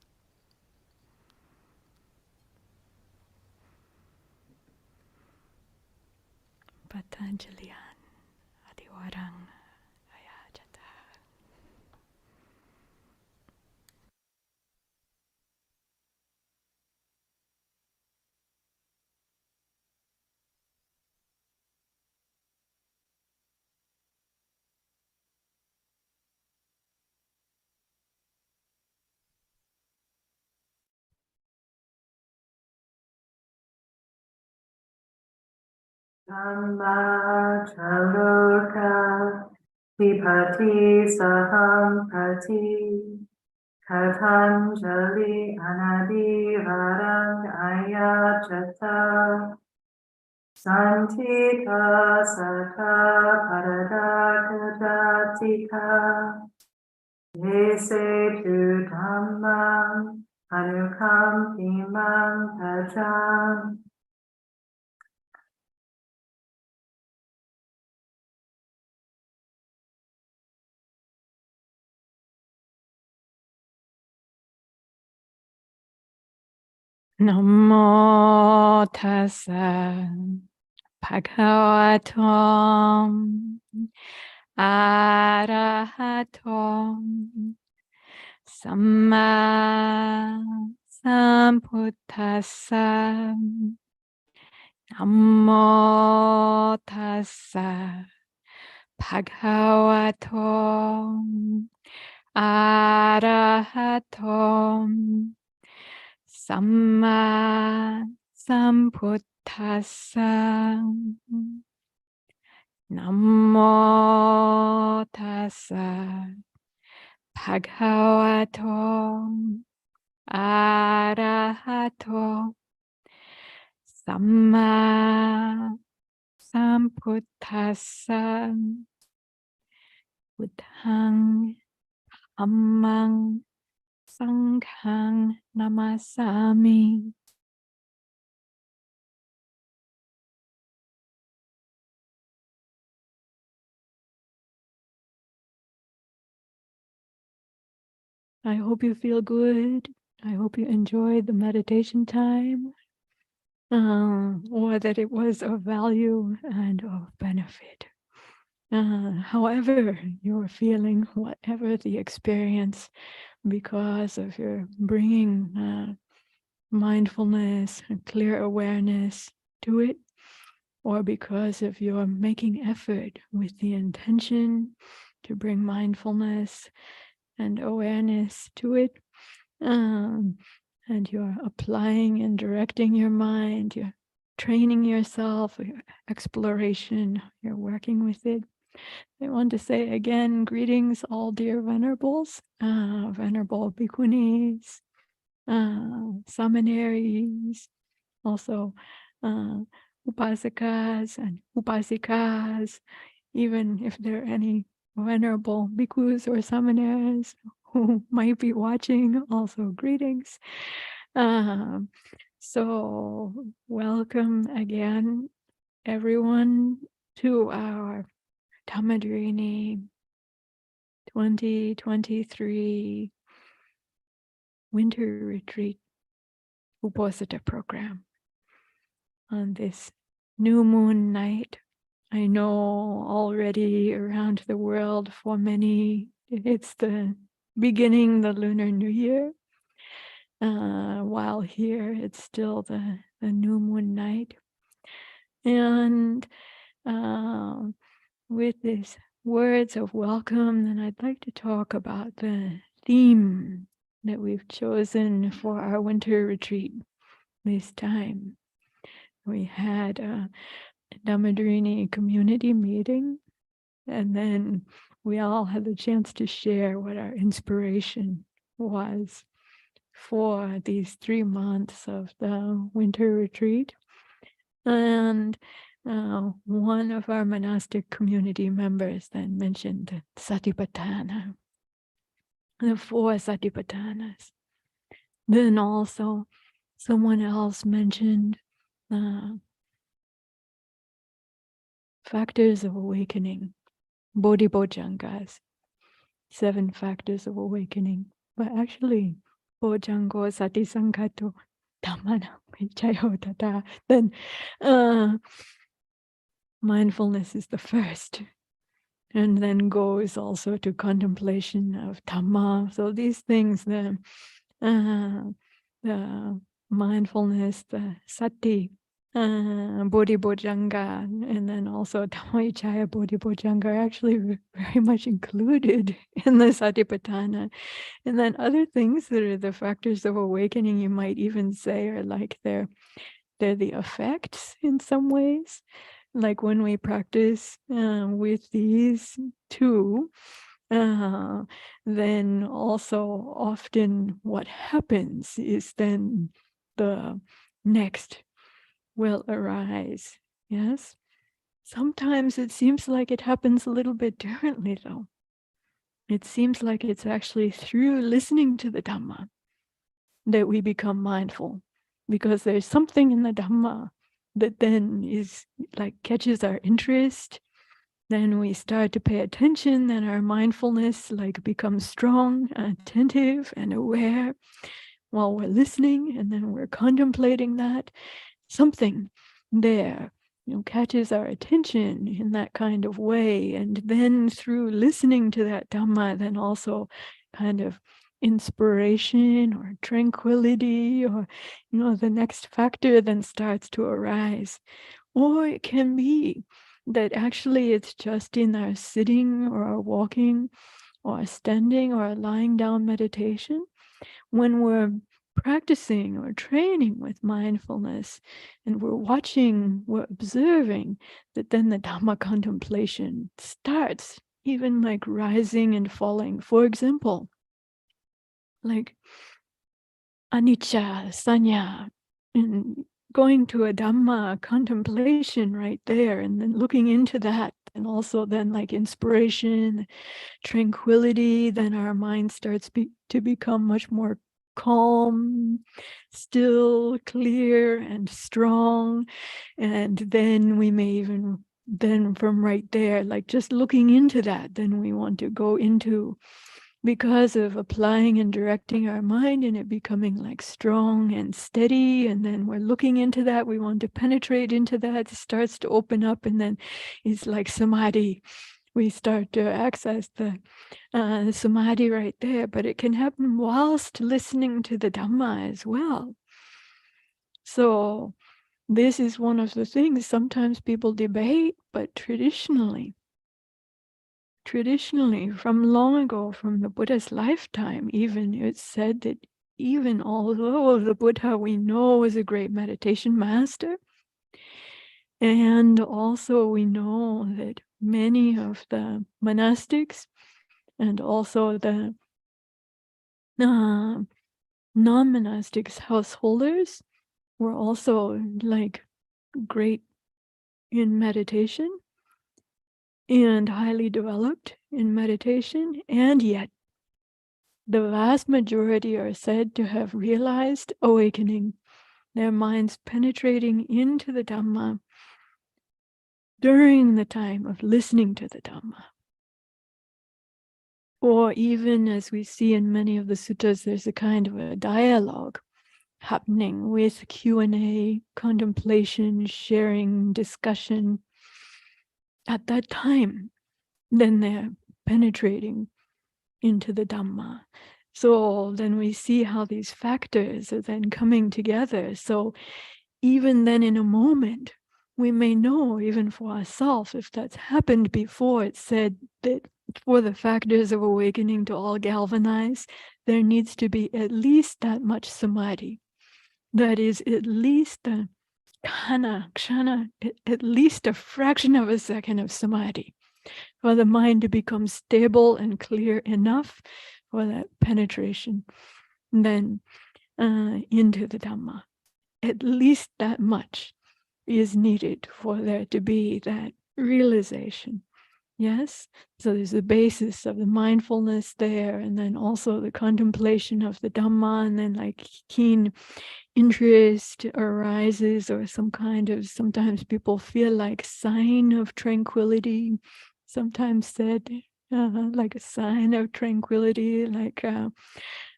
Patanjalian adiwarang ayajata. Tathaloka vipati sahampati Patanjali anadivarang ayachata Santita sata paradakadatika Yese tu dhammam anukampimam pajam. Namo tassa bhagavato arahato Samma Sambuddhassa. Namo tassa bhagavato arahato samma sambuddhassa. Namo tassa bhagavato arahato samma sambuddhassa. Buddhang Dhammang Sanghang Namasami. I hope you feel good. I hope you enjoyed the meditation time, or that it was of value and of benefit. However you're feeling, whatever the experience, because of your bringing mindfulness and clear awareness to it, or because of your making effort with the intention to bring mindfulness and awareness to it, and you're applying and directing your mind, you're training yourself, your exploration, you're working with it. I want to say again, greetings all dear venerables, venerable bhikkhunis, seminaries, also upasakas and upasikas, even if there are any venerable bhikkhus or seminaries who might be watching, also greetings. So welcome again, everyone, to our Dhammadharini 2023 Winter Retreat Uposatha program. On this new moon night, I know already around the world for many, it's the beginning the Lunar New Year. While here, it's still the new moon night. And with these words of welcome, then I'd like to talk about the theme that we've chosen for our winter retreat this time. We had a Dhammadharini Community meeting, and then we all had the chance to share what our inspiration was for these 3 months of the winter retreat. And one of our monastic community members then mentioned the Satipatthanas, the 4 Satipatthanas. Then also someone else mentioned factors of awakening, bodhibojjhangas, 7 factors of awakening. But actually, bojjhango sati sankhato dhammana vichayo tata. Then mindfulness is the first, and then goes also to contemplation of Dhamma. So these things, the mindfulness, the sati, bodhibojjhanga, and then also Dhammayicaya bodhibojjhanga are actually very much included in the Satipatthana. And then other things that are the factors of awakening, you might even say, are like they're the effects in some ways. Like when we practice with these 2, then also often what happens is then the next will arise. Yes. Sometimes it seems like it happens a little bit differently, though. It seems like it's actually through listening to the Dhamma that we become mindful, because there's something in the Dhamma that then is like catches our interest. Then we start to pay attention, then our mindfulness like becomes strong, attentive, and aware while we're listening, and then we're contemplating that. Something there, catches our attention in that kind of way. And then through listening to that Dhamma, then also kind of inspiration or tranquility, or the next factor then starts to arise. Or it can be that actually it's just in our sitting or our walking or our standing or our lying down meditation, when we're practicing or training with mindfulness and we're watching, we're observing, that then the Dhamma contemplation starts, even like rising and falling. For example, like anicca, sanya, and going to a Dhamma contemplation right there, and then looking into that, and also then like inspiration, tranquility, then our mind starts to become much more calm, still, clear, and strong. And then we may even, then from right there, like just looking into that, then we want to go into, because of applying and directing our mind and it becoming like strong and steady, and then we're looking into that, we want to penetrate into that, it starts to open up, and then it's like samadhi. We start to access the samadhi right there, but it can happen whilst listening to the Dhamma as well. So this is one of the things sometimes people debate, but traditionally, from long ago, from the Buddha's lifetime, even it's said that even although the Buddha we know is a great meditation master, and also we know that many of the monastics and also the non-monastics householders were also like great in meditation and highly developed in meditation, and yet the vast majority are said to have realized awakening, their minds penetrating into the Dhamma during the time of listening to the Dhamma. Or even as we see in many of the suttas, there's a kind of a dialogue happening with Q&A, contemplation, sharing, discussion. At that time, then they're penetrating into the Dhamma. So then we see how these factors are then coming together. So even then in a moment, we may know, even for ourselves, if that's happened before. It's said that for the factors of awakening to all galvanize, there needs to be at least that much samadhi. That is at least a kshana, at least a fraction of a second of samadhi, for the mind to become stable and clear enough for that penetration then into the Dhamma. At least that much is needed for there to be that realization. Yes, so there's the basis of the mindfulness there, and then also the contemplation of the Dhamma, and then like keen interest arises, or some kind of, sometimes people feel like sign of tranquility, sometimes said like a sign of tranquility, like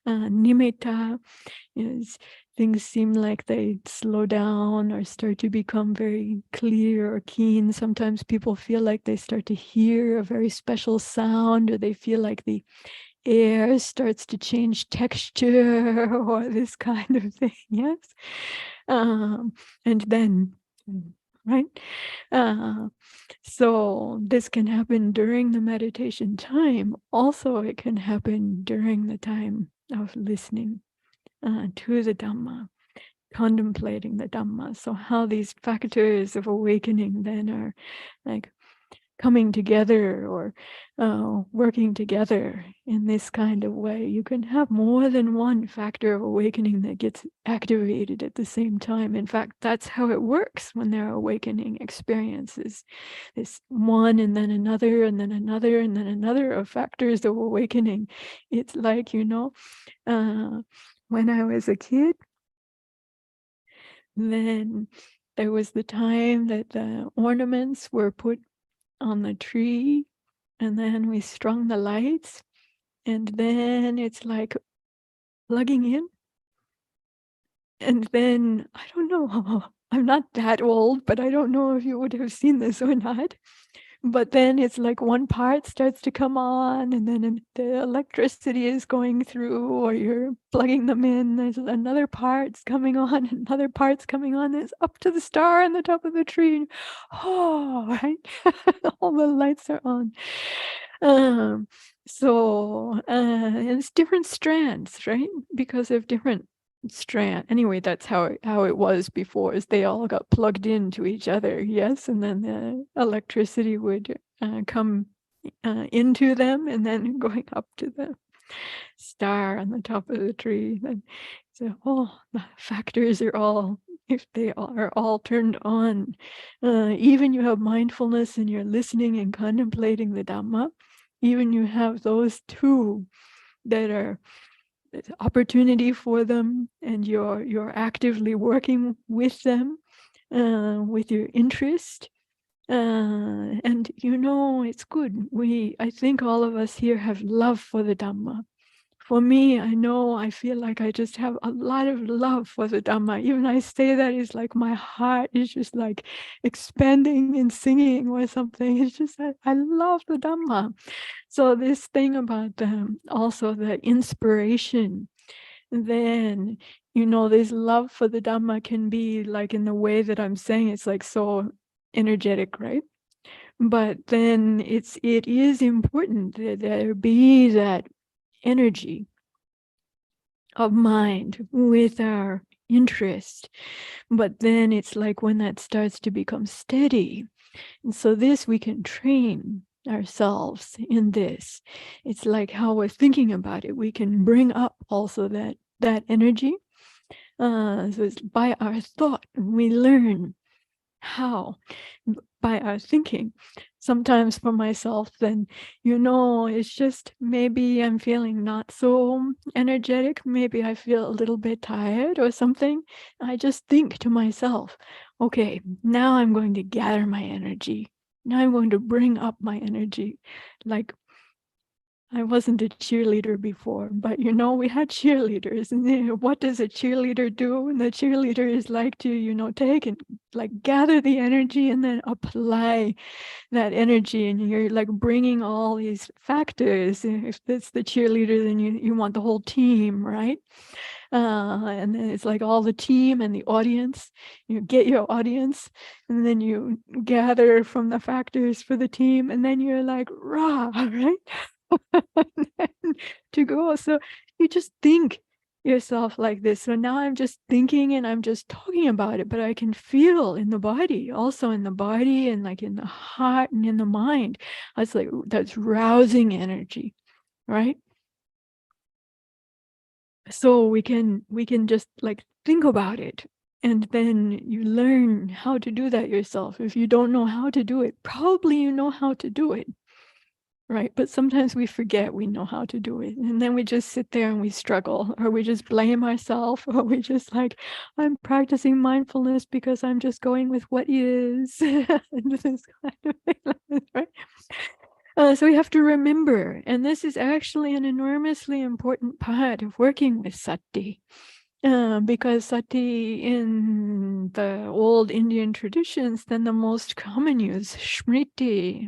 nimitta, is things seem like they slow down or start to become very clear or keen. Sometimes people feel like they start to hear a very special sound, or they feel like the air starts to change texture, or this kind of thing. Yes. And then, right? So this can happen during the meditation time. Also, it can happen during the time of listening to the Dhamma, contemplating the Dhamma. So how these factors of awakening then are like coming together, or working together in this kind of way. You can have more than one factor of awakening that gets activated at the same time. In fact, that's how it works when there are awakening experiences. This one and then another and then another and then another of factors of awakening. It's like, when I was a kid, then there was the time that the ornaments were put on the tree, and then we strung the lights, and then it's like plugging in. And then, I don't know, I'm not that old, but I don't know if you would have seen this or not. But then it's like one part starts to come on, and then the electricity is going through, or you're plugging them in. There's another part's coming on, another part's coming on. It's up to the star on the top of the tree. Oh, right. All the lights are on. And it's different strands, right? Because of different strand. Anyway, that's how it was before, is they all got plugged into each other. Yes. And then the electricity would come into them, and then going up to the star on the top of the tree. Then so the factors are all, if they are all turned on, even you have mindfulness and you're listening and contemplating the Dhamma, even you have those two that are opportunity for them, and you're actively working with them with your interest, and it's good. I think all of us here have love for the Dhamma. For me, I feel like I just have a lot of love for the Dhamma. Even I say that, it's like my heart is just like expanding and singing or something. It's just that I love the Dhamma. So this thing about also the inspiration, then, this love for the Dhamma can be like, in the way that I'm saying, it's like so energetic, right? But then it is important that there be that energy of mind with our interest. But then it's like when that starts to become steady, and so this we can train ourselves in this. It's like how we're thinking about it. We can bring up also that energy. So it's by our thought, we learn how, by our thinking. Sometimes for myself, then, it's just maybe I'm feeling not so energetic. Maybe I feel a little bit tired or something. I just think to myself, okay, now I'm going to gather my energy. Now I'm going to bring up my energy. Like, I wasn't a cheerleader before, but we had cheerleaders. And what does a cheerleader do? And the cheerleader is like to, take and like gather the energy and then apply that energy. And you're like bringing all these factors. If it's the cheerleader, then you want the whole team, right? And then it's like all the team and the audience. You get your audience, and then you gather from the factors for the team, and then you're like, rah, right? To go. So you just think yourself like this. So now I'm just thinking and I'm just talking about it, but I can feel in the body, also in the body and like in the heart and in the mind. It's like that's rousing energy, right? So we can just like think about it, and then you learn how to do that yourself. If you don't know how to do it, probably you know how to do it. Right. But sometimes we forget we know how to do it. And then we just sit there and we struggle, or we just blame ourselves, or we just like, I'm practicing mindfulness because I'm just going with what is. And this kind of thing like this, right? So we have to remember, and this is actually an enormously important part of working with sati. Because sati in the old Indian traditions, then the most common use, smriti,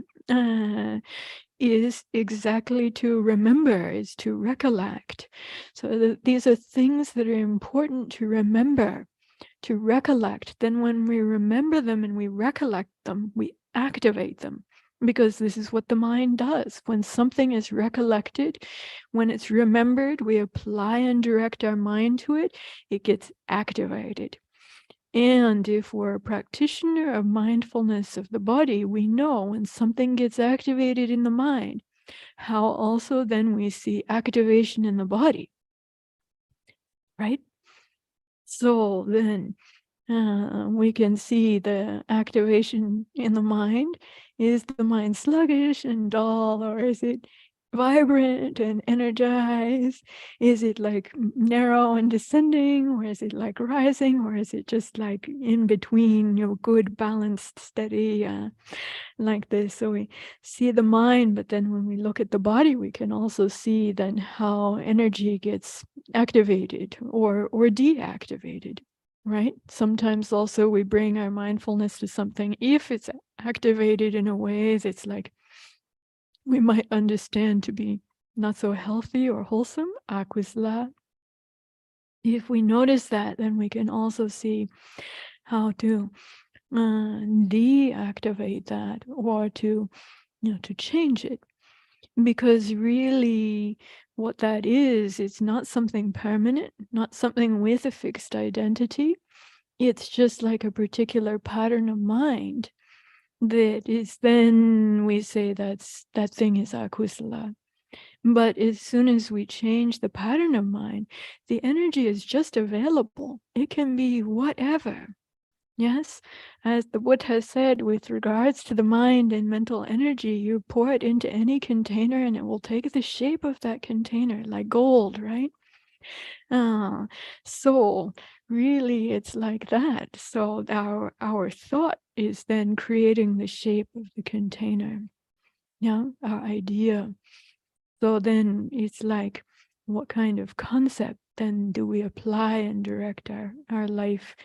is exactly to remember, is to recollect. So these are things that are important to remember, to recollect. Then when we remember them and we recollect them, we activate them, because this is what the mind does. When something is recollected, when it's remembered, we apply and direct our mind to it, it gets activated. And if we're a practitioner of mindfulness of the body, we know when something gets activated in the mind, how also then we see activation in the body, right? So then we can see the activation in the mind. Is the mind sluggish and dull, or is it vibrant and energized? Is it like narrow and descending, or is it like rising, or is it just like in between, good, balanced, steady, like this? So we see the mind, but then when we look at the body, we can also see then how energy gets activated or deactivated. Right? Sometimes also we bring our mindfulness to something. If it's activated in a way that's like we might understand to be not so healthy or wholesome, akusala. If we notice that, then we can also see how to deactivate that, or to to change it. Because really what that is, it's not something permanent, not something with a fixed identity. It's just like a particular pattern of mind that is, then we say that thing is akusala. But as soon as we change the pattern of mind, the energy is just available. It can be whatever. Yes, as the Buddha said, with regards to the mind and mental energy, you pour it into any container and it will take the shape of that container, like gold, right? So really it's like that. So our thought is then creating the shape of the container. Yeah, our idea. So then it's like, what kind of concept then do we apply and direct our life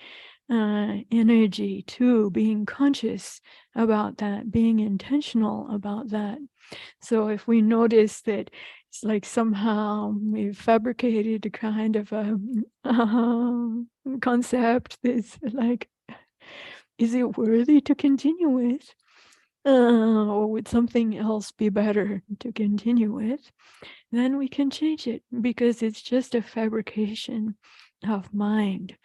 energy to, being conscious about that, being intentional about that? So if we notice that it's like somehow we've fabricated a kind of a concept that's like, is it worthy to continue with? Or would something else be better to continue with? Then we can change it, because it's just a fabrication of mind.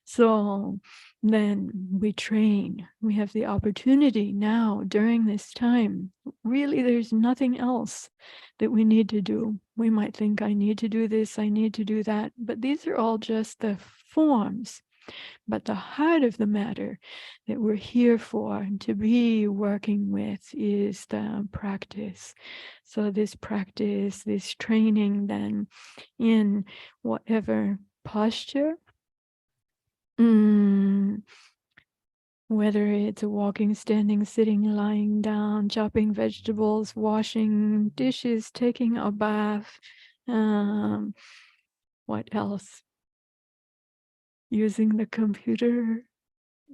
So then we train. We have the opportunity now during this time. Really, there's nothing else that we need to do. We might think, I need to do this, I need to do that, but these are all just the forms. But the heart of the matter that we're here for and to be working with is the practice. So this practice, this training then in whatever posture, whether it's walking, standing, sitting, lying down, chopping vegetables, washing dishes, taking a bath, what else? Using the computer,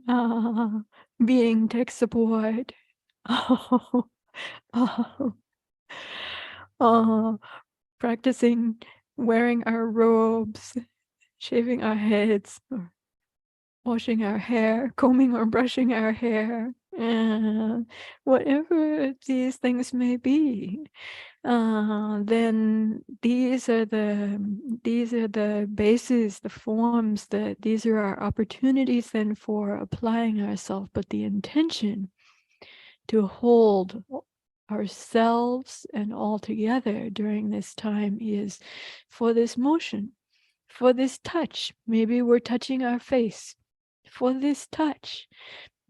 being tech support, practicing wearing our robes, shaving our heads, or washing our hair, combing or brushing our hair, whatever these things may be. Then these are the bases, the forms, that these are our opportunities then for applying ourselves. But the intention to hold ourselves and all together during this time is for this motion, for this touch. Maybe we're touching our face. For this touch,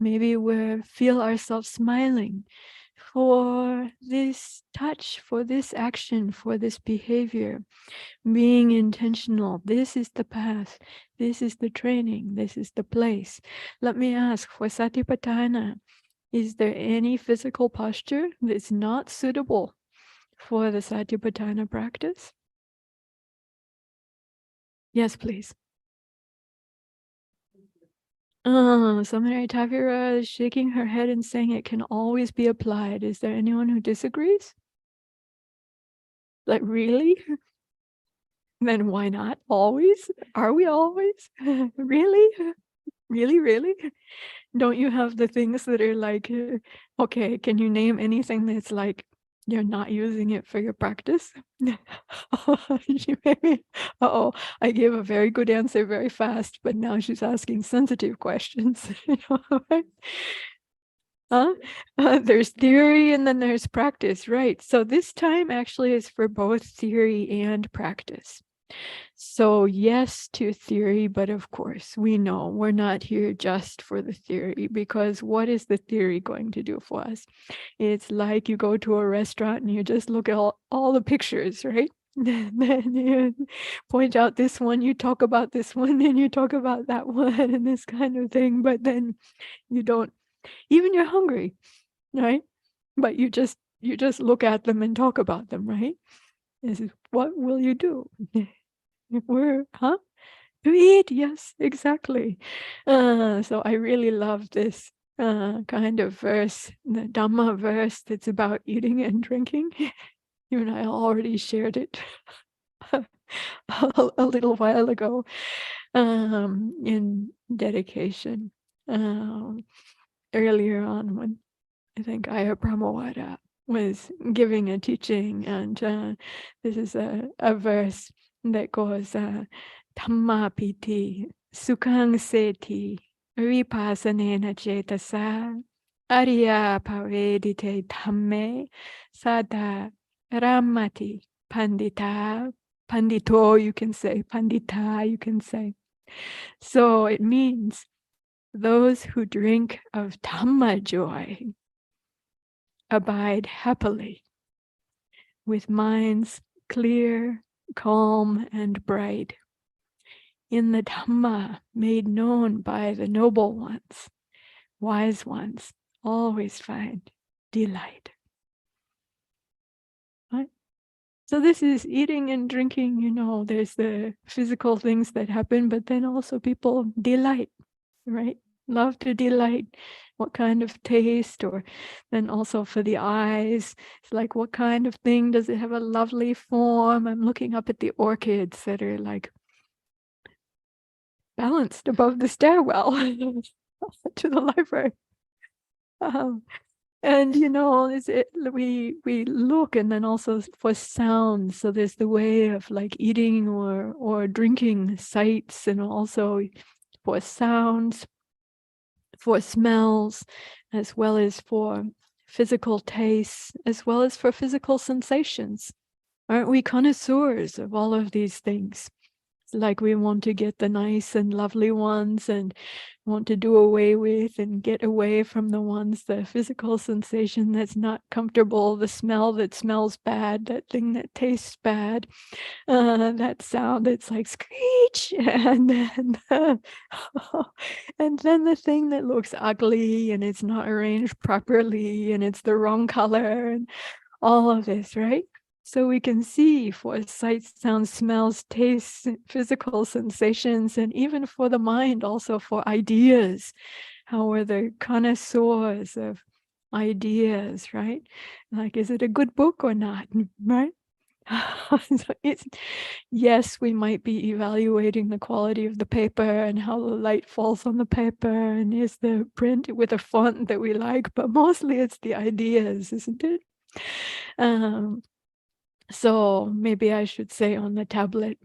maybe we feel ourselves smiling. For this touch, for this action, for this behavior, being intentional. This is the path. This is the training. This is the place. Let me ask, for Satipatthanas, is there any physical posture that's not suitable for the Satipatthana practice? Yes, please. Samanari Tavira is shaking her head and saying it can always be applied. Is there anyone who disagrees? Like, really? Then why not always? Are we always? Really? Really? Don't you have the things that are like, okay, can you name anything that's like, you're not using it for your practice? Uh-oh, I gave a very good answer very fast, but now she's asking sensitive questions. Right? There's theory and then there's practice, right? So this time actually is for both theory and practice. So yes to theory, but of course we know we're not here just for the theory, because what is the theory going to do for us? It's like you go to a restaurant and you just look at all the pictures, right? Then you point out this one, you talk about this one, and you talk about that one, and this kind of thing, but then you don't, even you're hungry, right? But you just look at them and talk about them, right? This is, what will you do? To eat, yes, exactly. So I really love this kind of verse, the Dhamma verse that's about eating and drinking. You and I already shared it a little while ago in dedication. Earlier on when I think Ācarinī was giving a teaching, and this is a verse that goes, Dhamma piti sukhang seti vipassanena cetasa arya pavedite dhamme sada ramati pandito, you can say, pandita, you can say. So it means those who drink of Dhamma joy abide happily with minds clear, calm, and bright in the Dhamma made known by the noble ones. Wise ones always find delight. Right? So this is eating and drinking, there's the physical things that happen, but then also people delight, right? Love to delight. What kind of taste, or then also for the eyes, it's like, what kind of thing does it have? A lovely form. I'm looking up at the orchids that are like balanced above the stairwell to the library. And we look, and then also for sounds. So there's the way of like eating or drinking sights, and also for sounds, for smells, as well as for physical tastes, as well as for physical sensations. Aren't we connoisseurs of all of these things? It's like we want to get the nice and lovely ones and want to do away with and get away from the ones, the physical sensation that's not comfortable, the smell that smells bad, that thing that tastes bad, that sound that's like screech, and then and then the thing that looks ugly and it's not arranged properly and it's the wrong color, and all of this, right? So we can see for sights, sounds, smells, tastes, physical sensations, and even for the mind, also for ideas, how we're the connoisseurs of ideas, right? Like, is it a good book or not, right? So yes, we might be evaluating the quality of the paper and how the light falls on the paper, and is the print with a font that we like, but mostly it's the ideas, isn't it? So maybe I should say on the tablet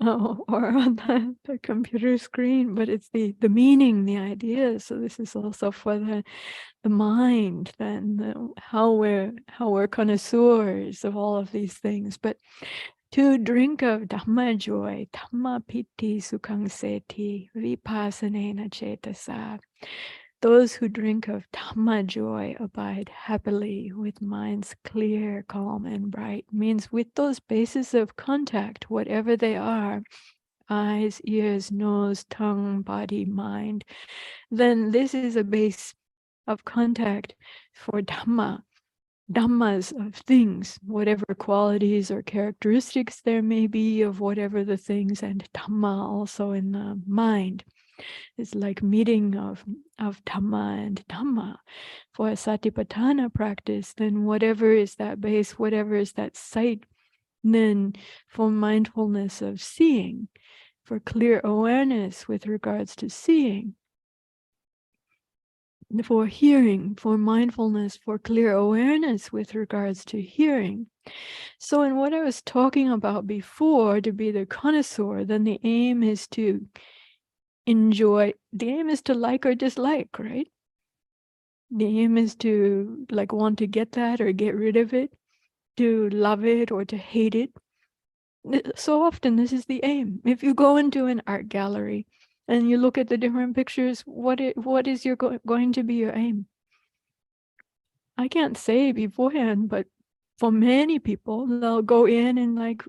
or on the computer screen, but it's the meaning, the ideas. So this is also for the mind, then how we're connoisseurs of all of these things. But to drink of Dhamma joy, Dhamma piti sukhang seti vipassanena cetasa. Those who drink of Dhamma joy abide happily with minds clear, calm, and bright. Means with those bases of contact, whatever they are, eyes, ears, nose, tongue, body, mind, then this is a base of contact for Dhamma. Dhammas of things, whatever qualities or characteristics there may be of whatever the things, and Dhamma also in the mind. It's like meeting of Dhamma and Dhamma. For a Satipattana practice, then whatever is that base, whatever is that sight, then for mindfulness of seeing, for clear awareness with regards to seeing, for hearing, for mindfulness, for clear awareness with regards to hearing. So in what I was talking about before, to be the connoisseur, then the aim is to enjoy, the aim is to like or dislike, right? The aim is to like want to get that or get rid of it, to love it or to hate it. So often this is the aim. If you go into an art gallery and you look at the different pictures, what is going to be your aim? I can't say beforehand, but for many people, they'll go in and like,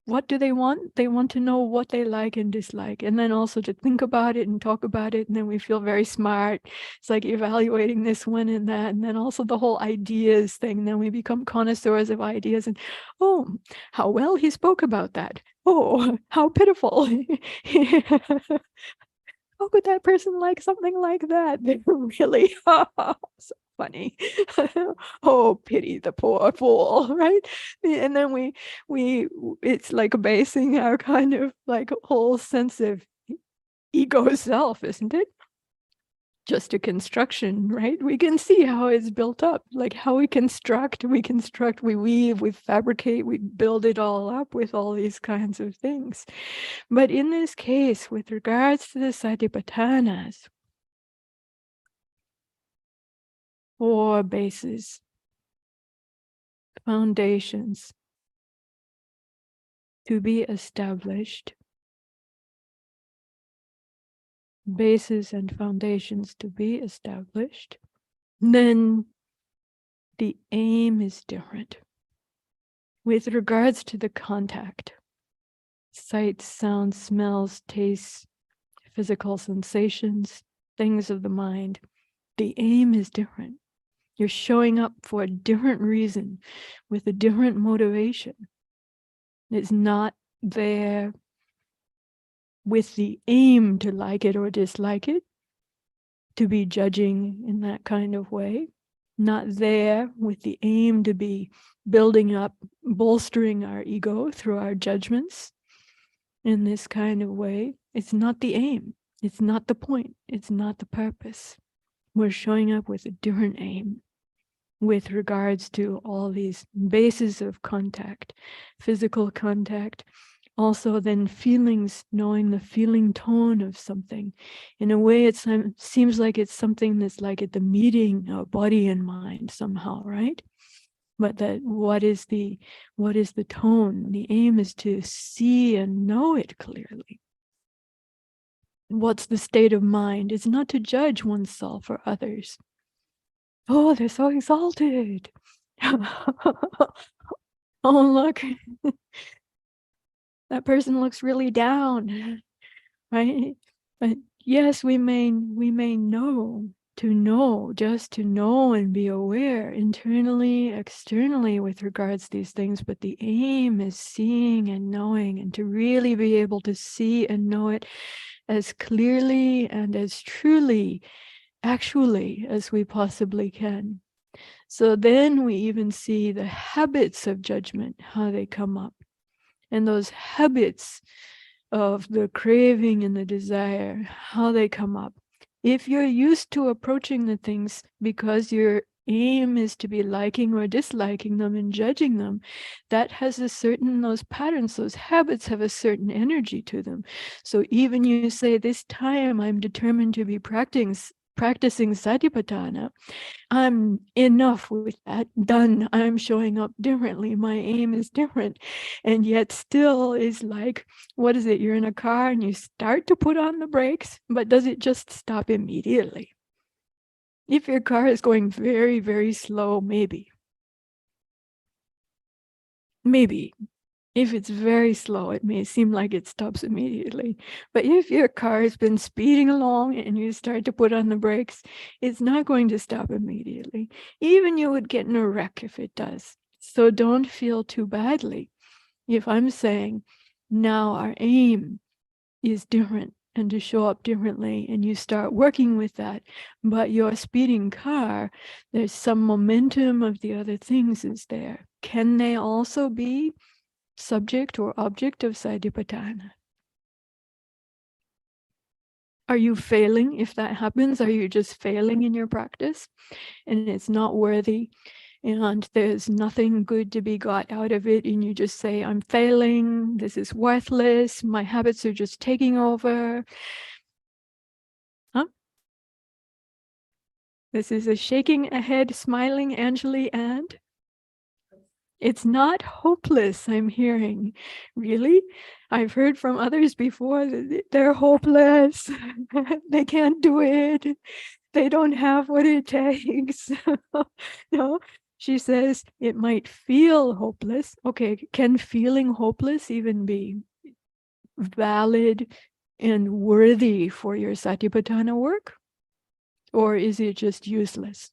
what do they want? They want to know what they like and dislike, and then also to think about it and talk about it, and then we feel very smart. It's like evaluating this one and that, and then also the whole ideas thing. Then we become connoisseurs of ideas, and oh, how well he spoke about that. Oh, how pitiful. how could that person like something like that? They're really so funny. Oh, pity the poor fool, right? And then we it's like basing our kind of like whole sense of ego self, isn't it? Just a construction, right? We can see how it's built up, like how we construct, we weave, we fabricate, we build it all up with all these kinds of things. But in this case, with regards to the Satipatthanas, 4 bases, foundations to be established, bases and foundations to be established, then the aim is different. With regards to the contact, sights, sounds, smells, tastes, physical sensations, things of the mind, the aim is different. You're showing up for a different reason, with a different motivation. It's not there with the aim to like it or dislike it, to be judging in that kind of way. Not there with the aim to be building up, bolstering our ego through our judgments in this kind of way. It's not the aim. It's not the point. It's not the purpose. We're showing up with a different aim with regards to all these bases of contact, physical contact, also then feelings, knowing the feeling tone of something. In a way, it seems like it's something that's like at the meeting of body and mind somehow, right? But that what is the tone? The aim is to see and know it clearly. What's the state of mind? It's not to judge oneself or others. Oh, they're so exalted. Oh, look, that person looks really down, right? But yes, we may know, just to know and be aware internally, externally with regards to these things, but the aim is seeing and knowing, and to really be able to see and know it as clearly and as truly, actually, as we possibly can. So then we even see the habits of judgment, how they come up. And those habits of the craving and the desire, how they come up. If you're used to approaching the things because your aim is to be liking or disliking them and judging them, that has a certain, those patterns, those habits have a certain energy to them. So even you say, this time I'm determined to be practicing Satipatthana, I'm enough with that, done, I'm showing up differently, my aim is different. And yet still is like, what is it? You're in a car and you start to put on the brakes, but does it just stop immediately? If your car is going very, very slow, maybe. If it's very slow, it may seem like it stops immediately. But if your car has been speeding along and you start to put on the brakes, it's not going to stop immediately. Even you would get in a wreck if it does. So don't feel too badly if I'm saying now our aim is different and to show up differently, and you start working with that, but your speeding car, there's some momentum of the other things is there. Can they also be subject or object of Satipatthana? Are you failing if that happens? Are you just failing in your practice and it's not worthy and there's nothing good to be got out of it, and you just say, I'm failing, this is worthless, my habits are just taking over? Huh? This is a shaking a head, smiling Anjali, and it's not hopeless, I'm hearing. Really? I've heard from others before that they're hopeless. They can't do it. They don't have what it takes. No, she says it might feel hopeless. Okay, can feeling hopeless even be valid and worthy for your Satipatthana work? Or is it just useless?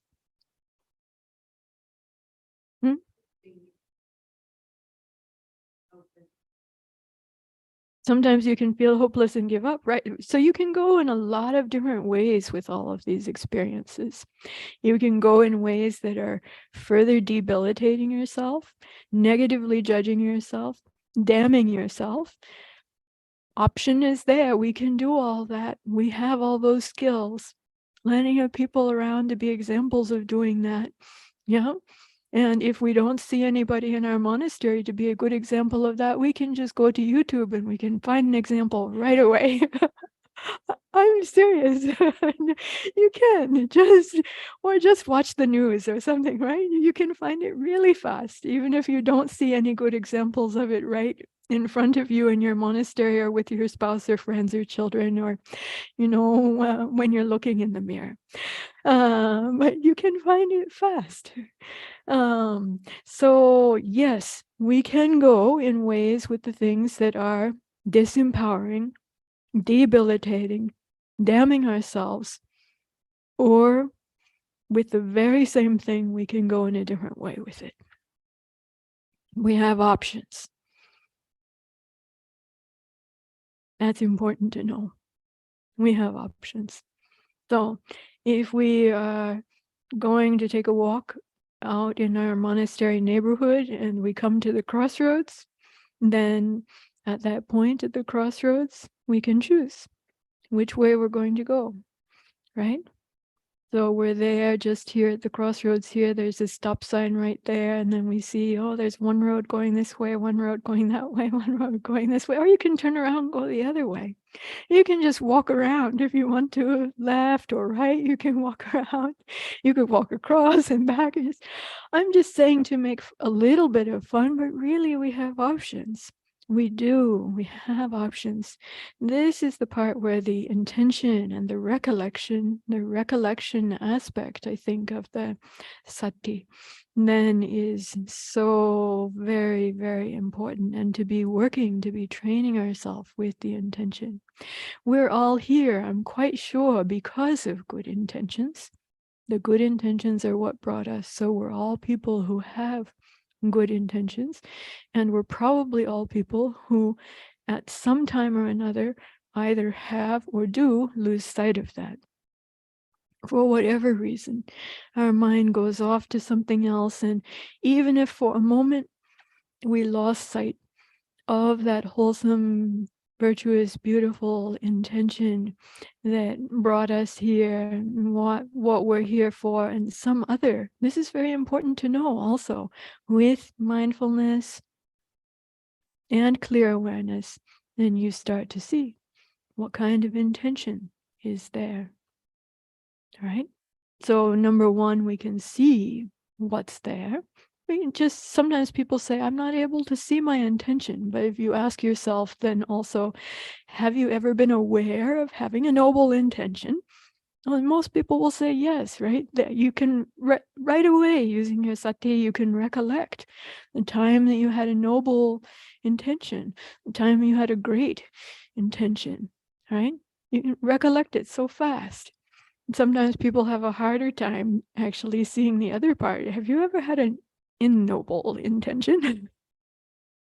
Sometimes you can feel hopeless and give up, right? So you can go in a lot of different ways with all of these experiences. You can go in ways that are further debilitating yourself, negatively judging yourself, damning yourself. Option is there. We can do all that. We have all those skills. Plenty of people around to be examples of doing that. Yeah. And if we don't see anybody in our monastery to be a good example of that, we can just go to YouTube and we can find an example right away. I'm serious. You can just watch the news or something, right? You can find it really fast, even if you don't see any good examples of it right in front of you in your monastery or with your spouse or friends or children, or, when you're looking in the mirror. But you can find it fast. So yes, we can go in ways with the things that are disempowering, debilitating, damning ourselves, or with the very same thing, we can go in a different way with it. We have options. That's important to know. We have options. So if we are going to take a walk out in our monastery neighborhood and we come to the crossroads, then at that point at the crossroads, we can choose which way we're going to go, right? So we're there just here at the crossroads here. There's a stop sign right there. And then we see, oh, there's one road going this way, one road going that way, one road going this way. Or you can turn around and go the other way. You can just walk around if you want to, left or right. You can walk around. You could walk across and back. I'm just saying to make a little bit of fun, but really we have options. We do. We have options. This is the part where the intention and the recollection aspect, I think, of the sati, then is so very, very important. And to be working, to be training ourselves with the intention. We're all here, I'm quite sure, because of good intentions. The good intentions are what brought us. So we're all people who have good intentions, and we're probably all people who at some time or another either have or do lose sight of that. For whatever reason, our mind goes off to something else, and even if for a moment we lost sight of that wholesome, virtuous, beautiful intention that brought us here, what we're here for, and some other. This is very important to know also. With mindfulness and clear awareness, then you start to see what kind of intention is there. All right? So number one, we can see what's there. Just sometimes people say, I'm not able to see my intention. But if you ask yourself, then also, have you ever been aware of having a noble intention? Well, most people will say yes, right? That you can right away using your sati, you can recollect the time that you had a noble intention, the time you had a great intention, right? You can recollect it so fast. Sometimes people have a harder time actually seeing the other part. Have you ever had an ignoble intention?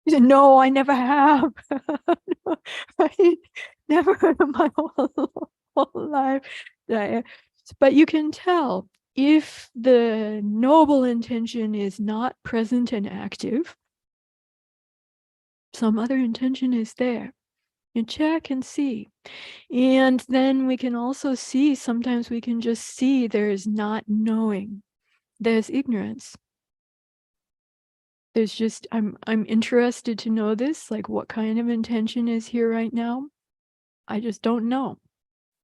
You said, no, I never have. Right? Never in my whole life. But you can tell if the noble intention is not present and active, some other intention is there. You check and see. And then we can also see, sometimes we can just see there's not knowing. There's ignorance. There's just, I'm interested to know this, like what kind of intention is here right now. I just don't know.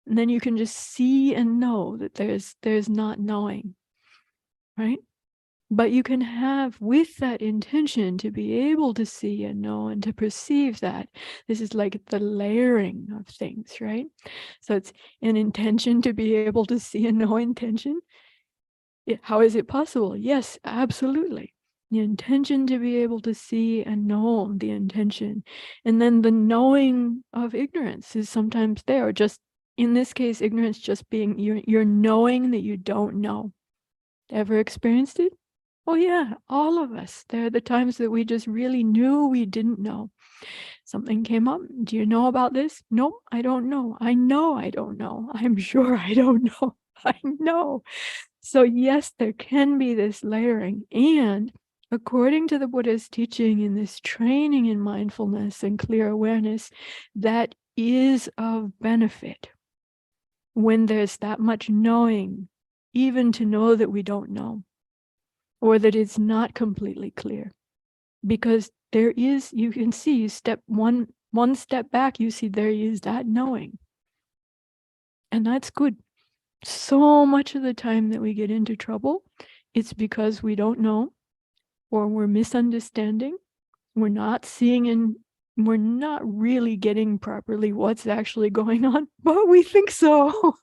And then you can just see and know that there's not knowing, right? But you can have with that intention to be able to see and know and to perceive that. This is like the layering of things, right? So it's an intention to be able to see and know intention. How is it possible? Yes, absolutely. The intention to be able to see and know the intention. And then the knowing of ignorance is sometimes there. Just in this case, ignorance just being you're knowing that you don't know. Ever experienced it? Oh yeah, all of us. There are the times that we just really knew we didn't know. Something came up. Do you know about this? No, I don't know. I know I don't know. I'm sure I don't know. I know. So yes, there can be this layering. And according to the Buddha's teaching in this training in mindfulness and clear awareness, that is of benefit when there's that much knowing, even to know that we don't know, or that it's not completely clear. Because there is, you can see, step one step back, you see there is that knowing. And that's good. So much of the time that we get into trouble, it's because we don't know, or we're misunderstanding, we're not seeing, and we're not really getting properly what's actually going on, but we think so.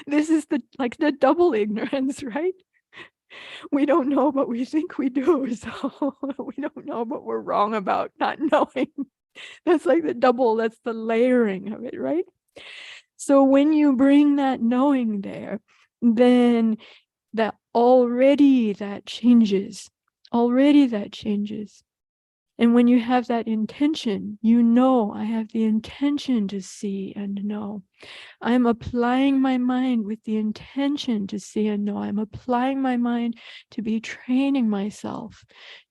This is the double ignorance, right? We don't know, but we think we do. So we don't know, but we're wrong about not knowing. That's like that's the layering of it, right? So when you bring that knowing there, then that changes. Already that changes. And when you have that intention, you know, I have the intention to see and know. I'm applying my mind with the intention to see and know. I'm applying my mind to be training myself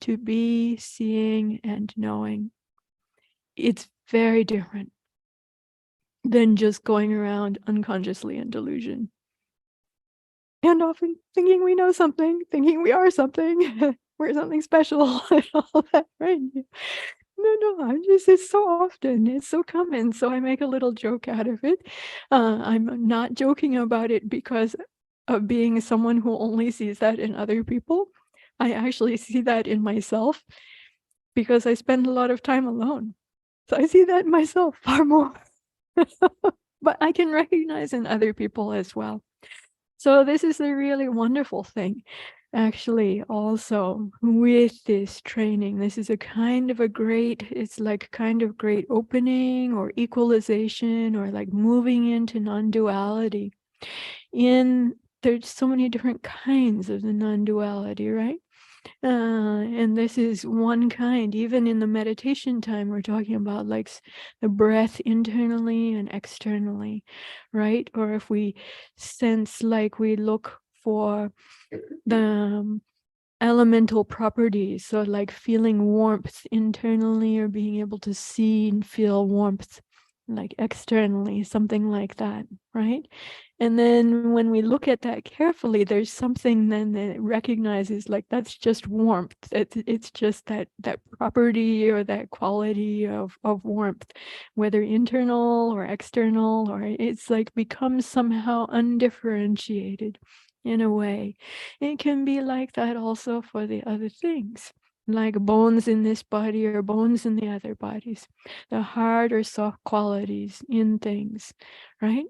to be seeing and knowing. It's very different than just going around unconsciously in delusion. And often thinking we know something, thinking we are something, we're something special and all that, right? No, I'm just, it's so often, it's so common. So I make a little joke out of it. I'm not joking about it because of being someone who only sees that in other people. I actually see that in myself because I spend a lot of time alone. So I see that in myself far more. But I can recognize in other people as well. So this is a really wonderful thing. Actually, also with this training, this is it's like kind of great opening or equalization or like moving into non-duality. There's so many different kinds of the non-duality, right? And this is one kind. Even in the meditation time, we're talking about like the breath internally and externally, right? Or if we sense, like we look for the elemental properties, so like feeling warmth internally or being able to see and feel warmth like externally, something like that, right? And then when we look at that carefully, there's something then that recognizes like that's just warmth. It's just that property or that quality of warmth, whether internal or external, or it's like becomes somehow undifferentiated in a way. It can be like that also for the other things, like bones in this body or bones in the other bodies, the hard or soft qualities in things, right?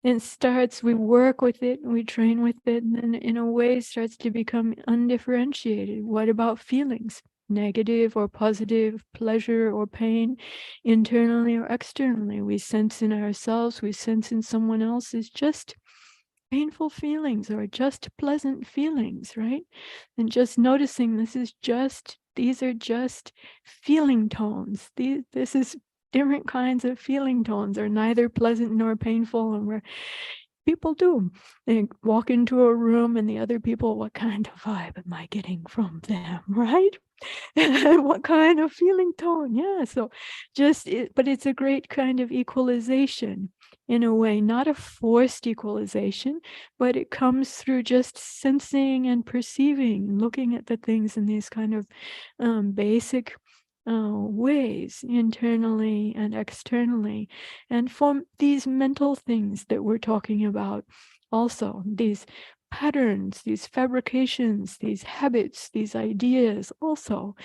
It starts, we work with it, we train with it, and then in a way starts to become undifferentiated. What about feelings? Negative or positive, pleasure or pain, internally or externally. We sense in ourselves, we sense in someone else is just painful feelings or just pleasant feelings, right? And just noticing these are just feeling tones. This is different kinds of feeling tones are neither pleasant nor painful. And where people do, they walk into a room and the other people, what kind of vibe am I getting from them, right? What kind of feeling tone? Yeah, so but it's a great kind of equalization in a way, not a forced equalization, but it comes through just sensing and perceiving, looking at the things in these kind of basic ways, internally and externally. And for these mental things that we're talking about, also these patterns, these fabrications, these habits, these ideas, also,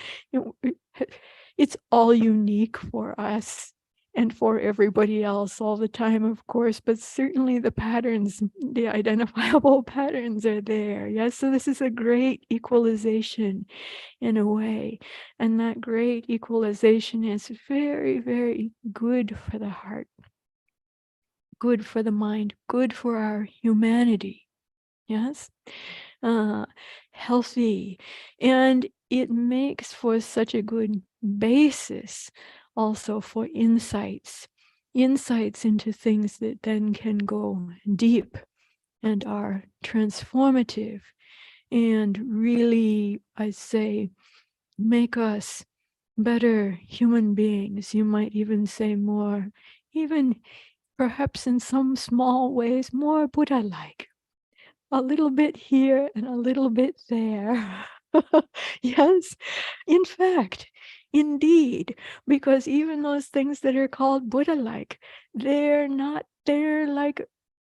it's all unique for us and for everybody else all the time, of course, but certainly the patterns, the identifiable patterns are there. Yes, so this is a great equalization in a way. And that great equalization is very, very good for the heart, good for the mind, good for our humanity. Yes, healthy, and it makes for such a good basis also for insights into things that then can go deep and are transformative and really, I say, make us better human beings. You might even say more, even perhaps in some small ways, more Buddha-like. A little bit here and a little bit there. Yes, in fact, indeed, because even those things that are called Buddha-like, they're like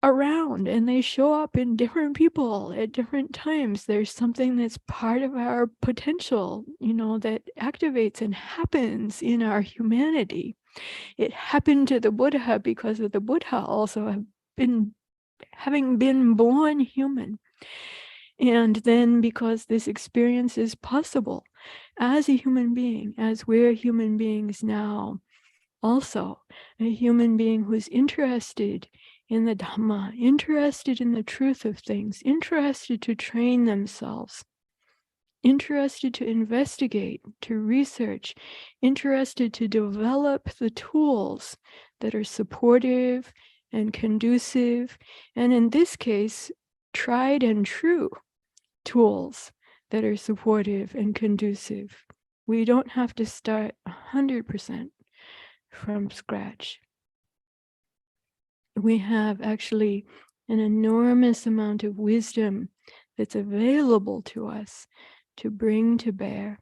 around and they show up in different people at different times. There's something that's part of our potential, that activates and happens in our humanity. It happened to the Buddha because of the Buddha also having been born human. And then because this experience is possible as a human being, as we're human beings now, also a human being who's interested in the Dhamma, interested in the truth of things, interested to train themselves, interested to investigate, to research, interested to develop the tools that are supportive and conducive, and in this case, tried and true tools that are supportive and conducive. We don't have to start 100% from scratch. We have actually an enormous amount of wisdom that's available to us to bring to bear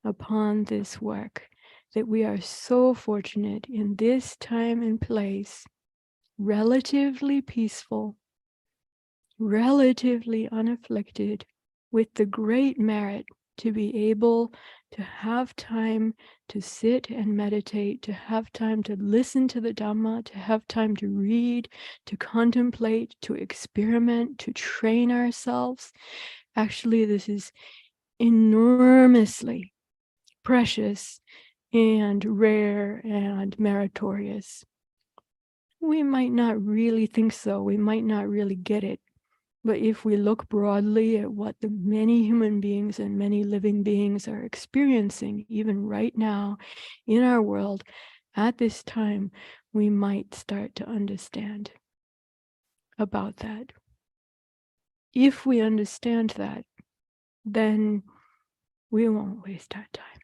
upon this work, that we are so fortunate in this time and place, relatively peaceful, relatively unafflicted, with the great merit to be able to have time to sit and meditate, to have time to listen to the Dhamma, to have time to read, to contemplate, to experiment, to train ourselves. Actually, this is enormously precious and rare and meritorious. We might not really think so. We might not really get it. But if we look broadly at what the many human beings and many living beings are experiencing, even right now in our world, at this time, we might start to understand about that. If we understand that, then we won't waste our time.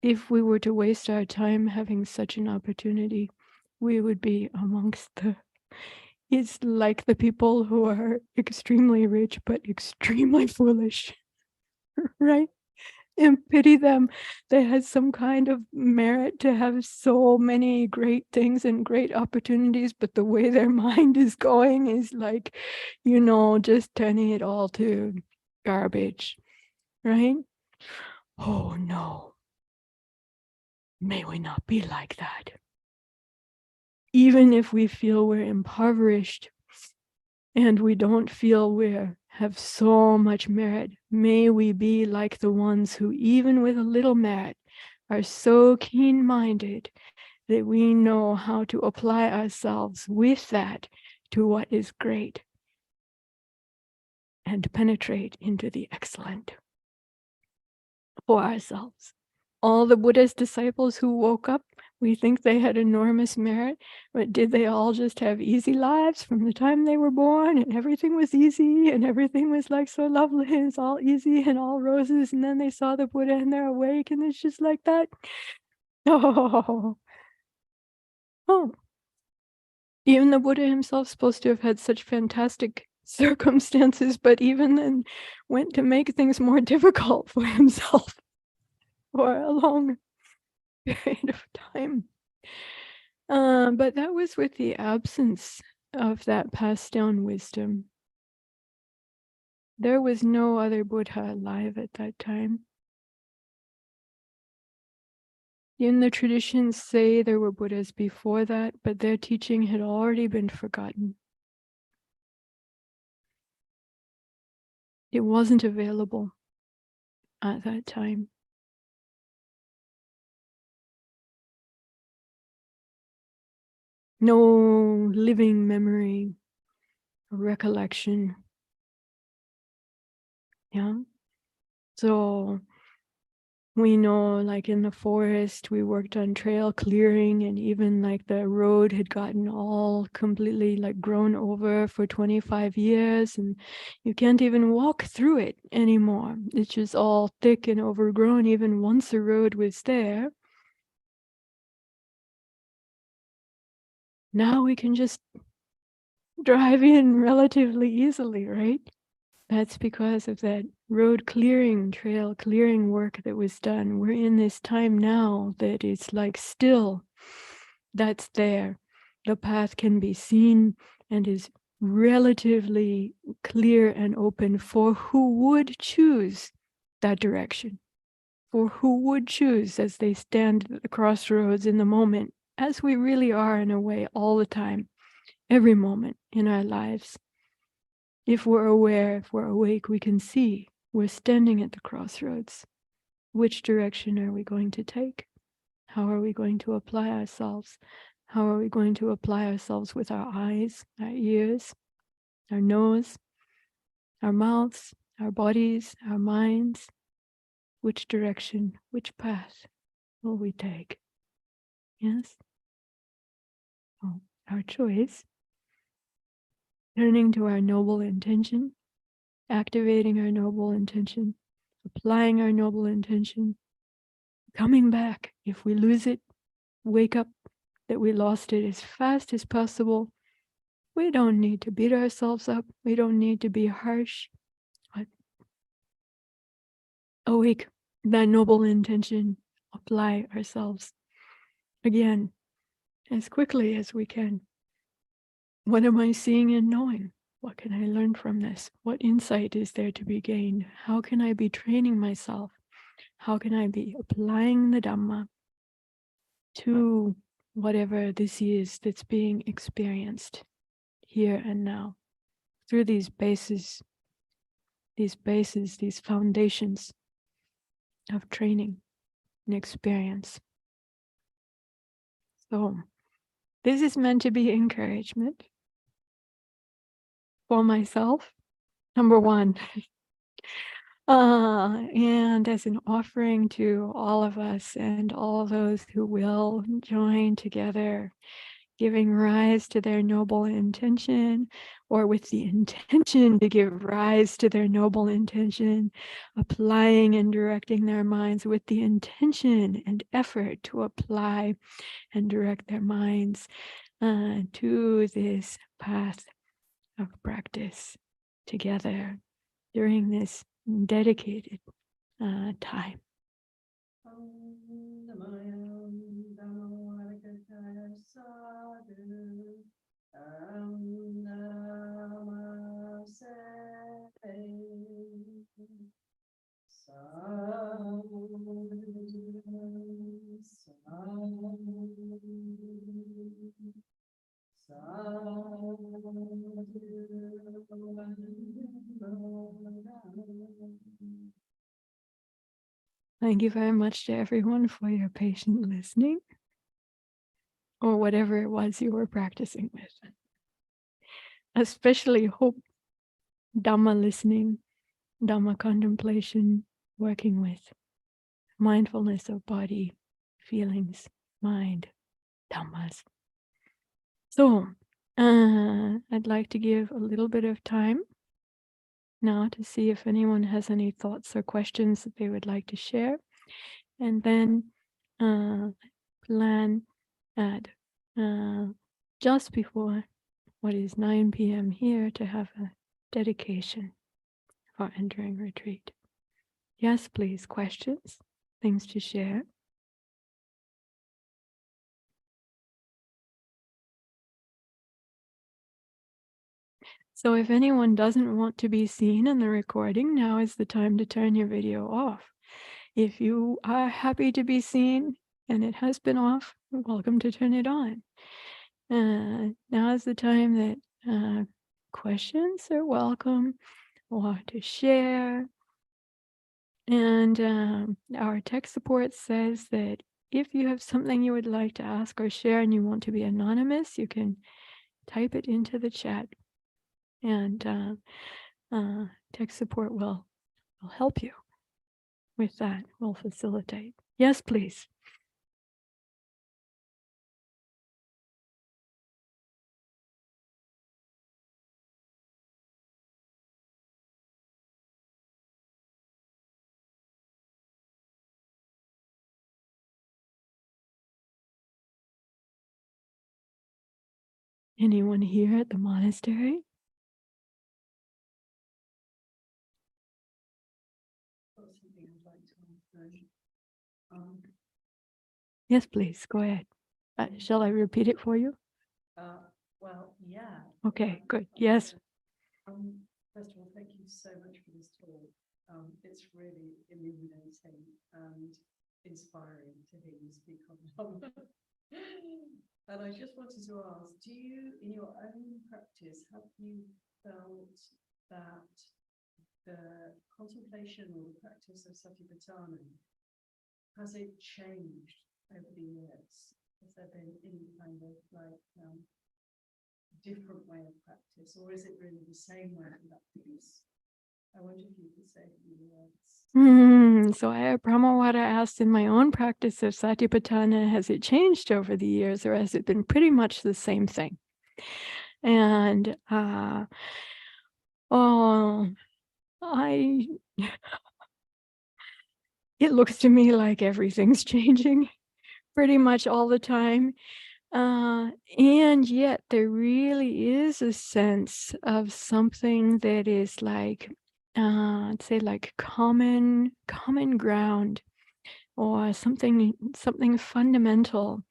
If we were to waste our time having such an opportunity, we would be amongst it's like the people who are extremely rich but extremely foolish, right? And pity them. They had some kind of merit to have so many great things and great opportunities, but the way their mind is going is like, just turning it all to garbage, right? Oh no. May we not be like that. Even if we feel we're impoverished and we don't feel we have so much merit, may we be like the ones who, even with a little merit, are so keen-minded that we know how to apply ourselves with that to what is great and penetrate into the excellent for ourselves. All the Buddha's disciples who woke up, we think they had enormous merit, but did they all just have easy lives from the time they were born and everything was easy and everything was like so lovely and it's all easy and all roses, and then they saw the Buddha and they're awake and it's just like that? Oh. Even the Buddha himself is supposed to have had such fantastic circumstances, but even then went to make things more difficult for himself for a long period of time. But that was with the absence of that passed down wisdom. There was no other Buddha alive at that time. In the traditions say there were Buddhas before that, but their teaching had already been forgotten. It wasn't available at that time. No living memory, recollection. Yeah. So we know, like in the forest, we worked on trail clearing, and even like the road had gotten all completely like grown over for 25 years, and you can't even walk through it anymore. It's just all thick and overgrown, even once the road was there. Now we can just drive in relatively easily, right? That's because of that road clearing, trail clearing work that was done. We're in this time now that it's like still, that's there. The path can be seen and is relatively clear and open for who would choose that direction, for who would choose as they stand at the crossroads in the moment, as we really are in a way all the time, every moment in our lives. If we're aware, if we're awake, we can see we're standing at the crossroads. Which direction are we going to take? How are we going to apply ourselves? How are we going to apply ourselves with our eyes, our ears, our nose, our mouths, our bodies, our minds? Which direction, which path will we take? Yes? Well, our choice. Turning to our noble intention, activating our noble intention, applying our noble intention, coming back. If we lose it, wake up that we lost it as fast as possible. We don't need to beat ourselves up. We don't need to be harsh. But awake that noble intention, apply ourselves again as quickly as we can. What am I seeing and knowing? What can I learn from this? What insight is there to be gained? How can I be training myself? How can I be applying the Dhamma to whatever this is that's being experienced here and now through these bases, these foundations of training and experience? So this is meant to be encouragement for myself, number one, and as an offering to all of us and all those who will join together, giving rise to their noble intention, or with the intention to give rise to their noble intention, applying and directing their minds with the intention and effort to apply and direct their minds to this path of practice together during this dedicated time. Thank you very much to everyone for your patient listening, or whatever it was you were practicing with. Especially hope Dhamma listening, Dhamma contemplation, working with mindfulness of body, feelings, mind, Dhammas. So I'd like to give a little bit of time now to see if anyone has any thoughts or questions that they would like to share, and then plan at just before what is 9 p.m. here to have a dedication for entering retreat. Yes, please, questions, things to share. So if anyone doesn't want to be seen in the recording, now is the time to turn your video off. If you are happy to be seen and it has been off, welcome to turn it on. Now is the time that questions are welcome, or to share. And our tech support says that if you have something you would like to ask or share and you want to be anonymous, you can type it into the chat, and tech support will help you. with that, we'll facilitate. Yes, please. Anyone here at the monastery? Yes, please, go ahead. Shall I repeat it for you? Well, yeah. Okay, good. Yes. First of all, thank you so much for this talk. It's really illuminating and inspiring to hear you speak on Dhamma. And I just wanted to ask, do you, in your own practice, have you felt that the contemplation or the practice of Satipatthanas, has it changed over the years? Has there been any kind of like different way of practice, or is it really the same way of practice? I wonder if you could say a few words. So Brahmawada asked, in my own practice of Satipatthana, has it changed over the years, or has it been pretty much the same thing? And it looks to me like everything's changing pretty much all the time. And yet there really is a sense of something that is like, I'd say like common ground, or something fundamental.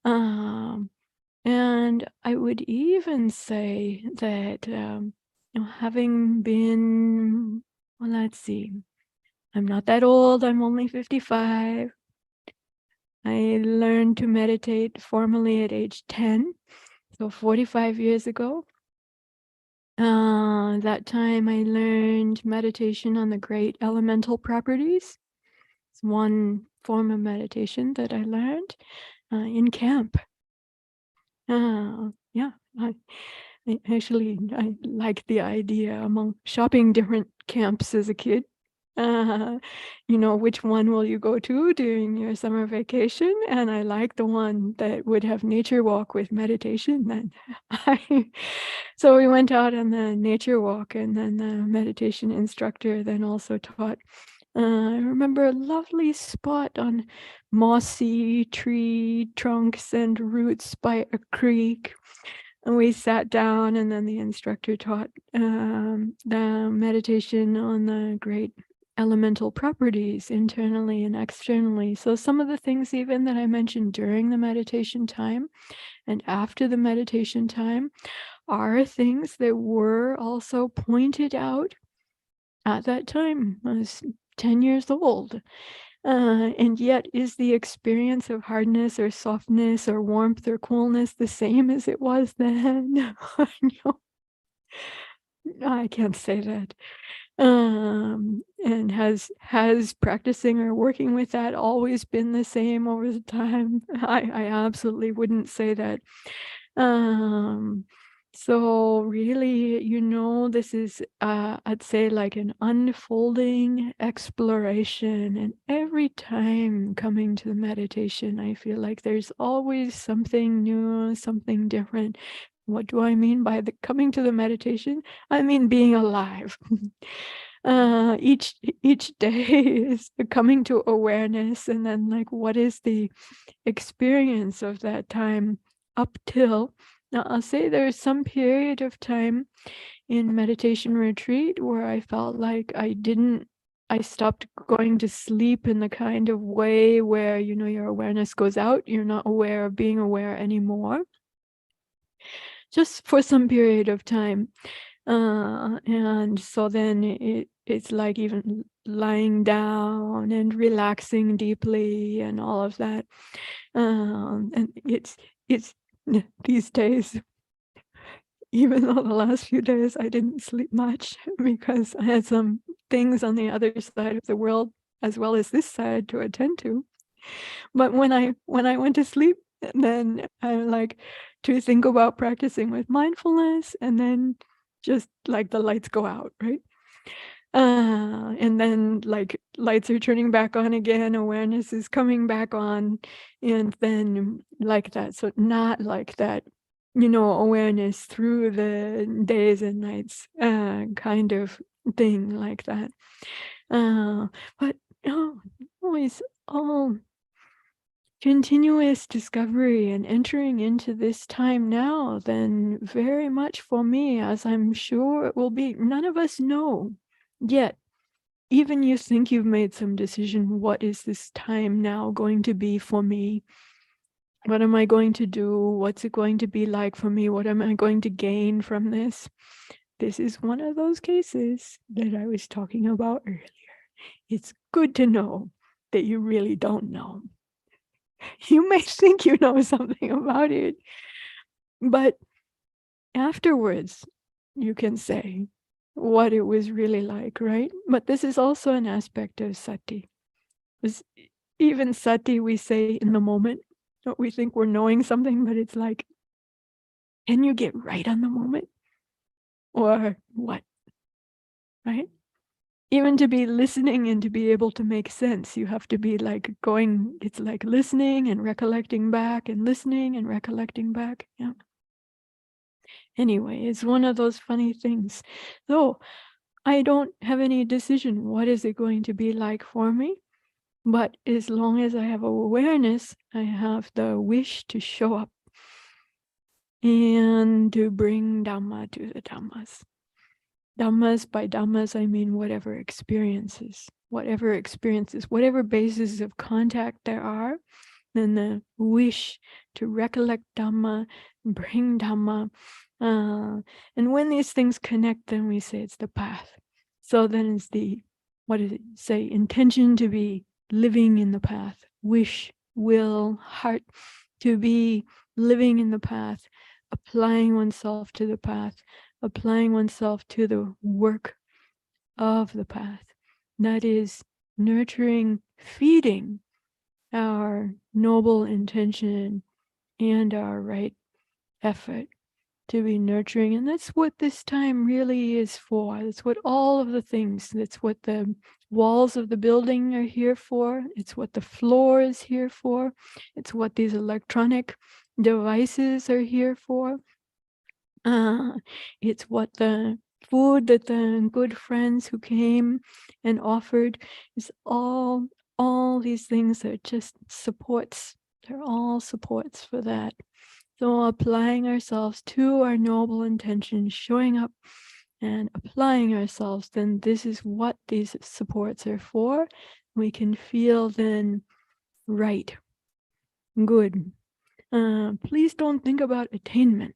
And I would even say that, having been, well, let's see, I'm not that old, I'm only 55. I learned to meditate formally at age 10, so 45 years ago. That time I learned meditation on the great elemental properties. It's one form of meditation that I learned in camp. Yeah, I like the idea among shopping different camps as a kid. Which one will you go to during your summer vacation? And I like the one that would have nature walk with meditation. Then so we went out on the nature walk, and then the meditation instructor then also taught. I remember a lovely spot on mossy tree trunks and roots by a creek. And we sat down, and then the instructor taught the meditation on the great elemental properties internally and externally. So some of the things even that I mentioned during the meditation time and after the meditation time are things that were also pointed out at that time. I was 10 years old. And yet, is the experience of hardness or softness or warmth or coolness the same as it was then? I can't say that. And has practicing or working with that always been the same over the time? I absolutely wouldn't say that. So really, this is, I'd say, like an unfolding exploration. And every time coming to the meditation, I feel like there's always something new, something different. What do I mean by coming to the meditation? I mean being alive. Each day is coming to awareness, and then like, what is the experience of that time up till now? I'll say there's some period of time in meditation retreat where I felt like I stopped going to sleep in the kind of way where, your awareness goes out. You're not aware of being aware anymore. Just for some period of time. And so then it's like even lying down and relaxing deeply and all of that. And it's these days, even though the last few days I didn't sleep much because I had some things on the other side of the world as well as this side to attend to. But when I went to sleep, then I like to think about practicing with mindfulness, and then just like the lights go out, right? And then like lights are turning back on again, awareness is coming back on, and then like that. So not like that, awareness through the days and nights kind of thing like that. But always all continuous discovery and entering into this time now, then very much for me, as I'm sure it will be. None of us know yet. Even you think you've made some decision, what is this time now going to be for me? What am I going to do? What's it going to be like for me? What am I going to gain from this? This is one of those cases that I was talking about earlier. It's good to know that you really don't know. You may think you know something about it, but afterwards you can say what it was really like, right? But this is also an aspect of sati. Because even sati, we say in the moment, we think we're knowing something, but it's like, can you get right on the moment? Or what? Right? Even to be listening and to be able to make sense, you have to be like going, it's like listening and recollecting back and listening and recollecting back. Yeah. Anyway, it's one of those funny things. So I don't have any decision. What is it going to be like for me? But as long as I have awareness, I have the wish to show up and to bring Dhamma to the Dhammas. Dhammas, by Dhammas, I mean whatever experiences, whatever bases of contact there are, then the wish to recollect Dhamma, bring Dhamma. And when these things connect, then we say it's the path. So then it's the, what does it say? Intention to be living in the path, wish, will, heart, to be living in the path, applying oneself to the path, applying oneself to the work of the path. That is nurturing, feeding our noble intention and our right effort to be nurturing. And that's what this time really is for. That's what all of the things, that's what the walls of the building are here for. It's what the floor is here for. It's what these electronic devices are here for. It's what the food that the good friends who came and offered is all these things are just supports. They're all supports for that. So applying ourselves to our noble intention, showing up and applying ourselves, then this is what these supports are for. We can feel then right, good. Please don't think about attainment.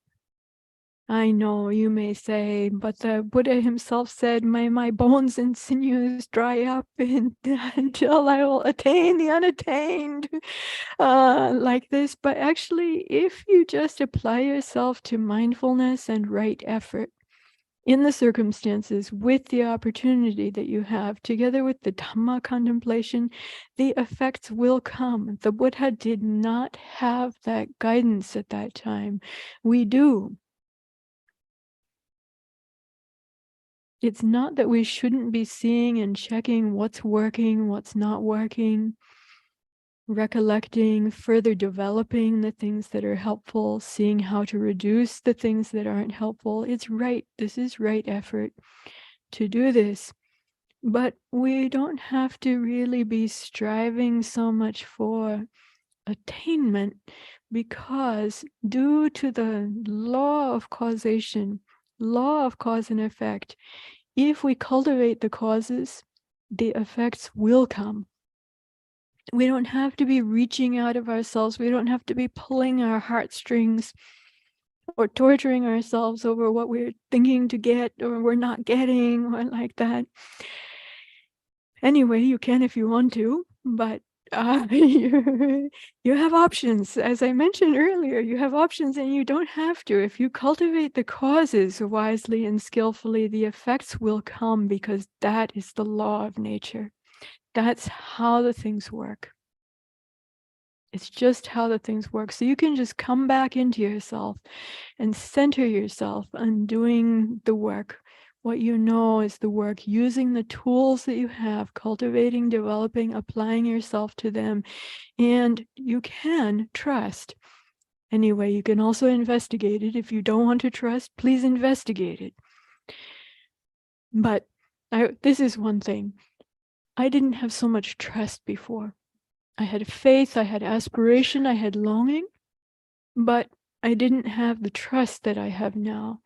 I know you may say, but the Buddha himself said, may my bones and sinews dry up until I will attain the unattained, like this. But actually, if you just apply yourself to mindfulness and right effort in the circumstances with the opportunity that you have, together with the Dhamma contemplation, the effects will come. The Buddha did not have that guidance at that time. We do. It's not that we shouldn't be seeing and checking what's working, what's not working, recollecting, further developing the things that are helpful, seeing how to reduce the things that aren't helpful. It's right. This is right effort to do this. But we don't have to really be striving so much for attainment, because due to the law of causation, law of cause and effect, if we cultivate the causes, the effects will come. We don't have to be reaching out of ourselves. We don't have to be pulling our heartstrings or torturing ourselves over what we're thinking to get or we're not getting or like that. Anyway, you can if you want to, but you have options. As I mentioned earlier, you have options and you don't have to. If you cultivate the causes wisely and skillfully, the effects will come, because that is the law of nature. That's how the things work. It's just how the things work. So you can just come back into yourself and center yourself on doing the work What you know is the work, using the tools that you have, cultivating, developing, applying yourself to them. And you can trust. Anyway, you can also investigate it. If you don't want to trust, please investigate it. But this is one thing. I didn't have so much trust before. I had faith, I had aspiration, I had longing, but I didn't have the trust that I have now.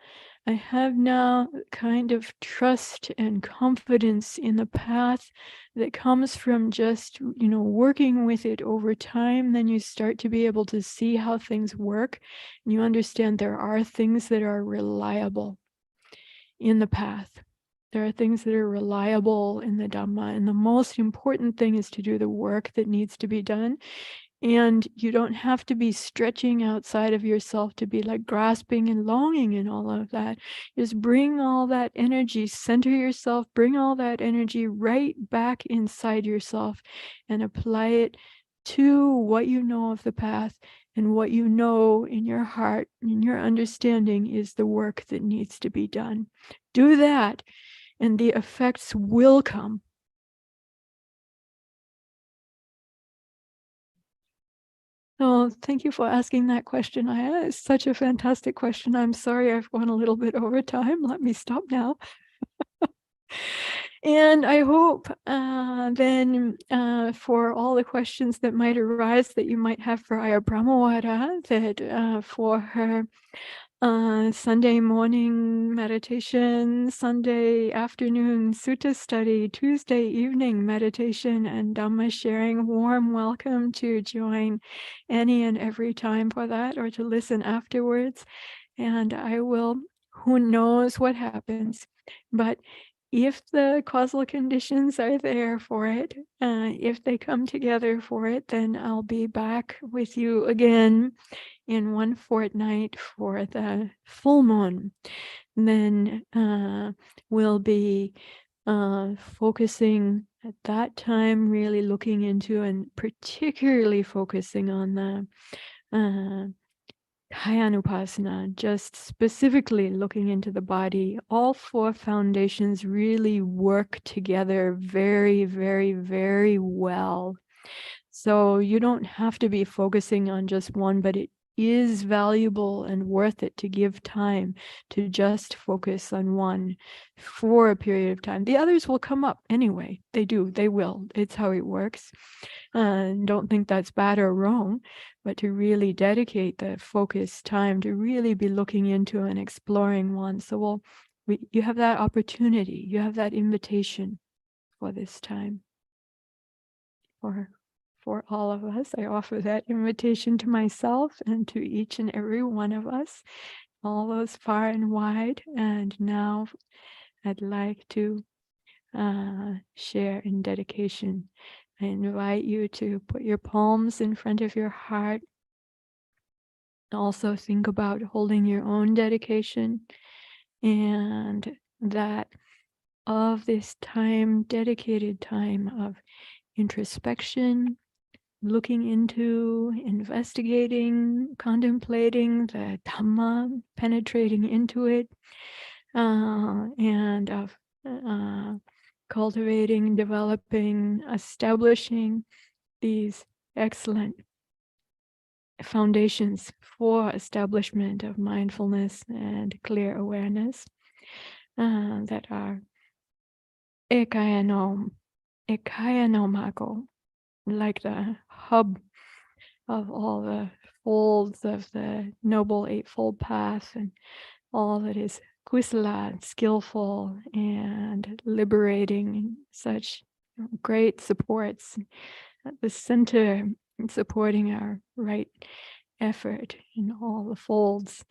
I have now kind of trust and confidence in the path that comes from just, working with it over time. Then you start to be able to see how things work. And you understand there are things that are reliable in the path. There are things that are reliable in the Dhamma. And the most important thing is to do the work that needs to be done. And you don't have to be stretching outside of yourself to be like grasping and longing and all of that. Just bring all that energy, center yourself, bring all that energy right back inside yourself and apply it to what you know of the path and what you know in your heart, in your understanding is the work that needs to be done. Do that and the effects will come. Oh, thank you for asking that question. It's such a fantastic question. I'm sorry I've gone a little bit over time. Let me stop now. And I hope then for all the questions that might arise that you might have for Ayya Brahmawara, that for her Sunday morning meditation, Sunday afternoon sutta study, Tuesday evening meditation and Dhamma sharing. Warm welcome to join any and every time for that or to listen afterwards. And I will, who knows what happens, but if the causal conditions are there for it, if they come together for it, then I'll be back with you again in 1 fortnight for the full moon. And then we'll be focusing at that time, really looking into and particularly focusing on the Uposatha, just specifically looking into the body. All 4 foundations really work together very, very, very well. So you don't have to be focusing on just one, but it is valuable and worth it to give time to just focus on one for a period of time. The others will come up anyway. They do, they will. It's how it works. Don't think that's bad or wrong, but to really dedicate the focus time to really be looking into and exploring one. So you have that opportunity, you have that invitation for this time. For all of us, I offer that invitation to myself and to each and every one of us, all those far and wide. And now I'd like to share in dedication. I invite you to put your palms in front of your heart. Also think about holding your own dedication, and that of this time, dedicated time of introspection, looking into, investigating, contemplating the Dhamma, penetrating into it, and of cultivating, developing, establishing these excellent foundations for establishment of mindfulness and clear awareness that are Ekāyano Maggo, like the hub of all the folds of the Noble Eightfold Path and all that is kusala, skillful and liberating, and such great supports at the center, supporting our right effort in all the folds,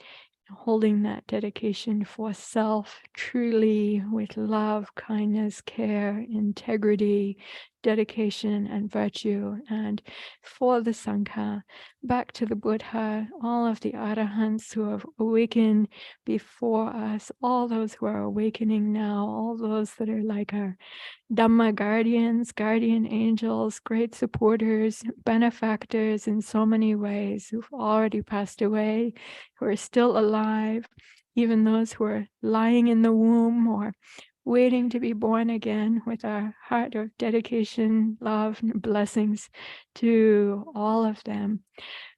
holding that dedication for self truly with love, kindness, care, integrity, dedication, and virtue, and for the Sangha, back to the Buddha, all of the Arahants who have awakened before us, all those who are awakening now, all those that are like our Dhamma guardians, guardian angels, great supporters, benefactors in so many ways, who've already passed away, who are still alive, even those who are lying in the womb or waiting to be born again, with a heart of dedication, love, and blessings to all of them.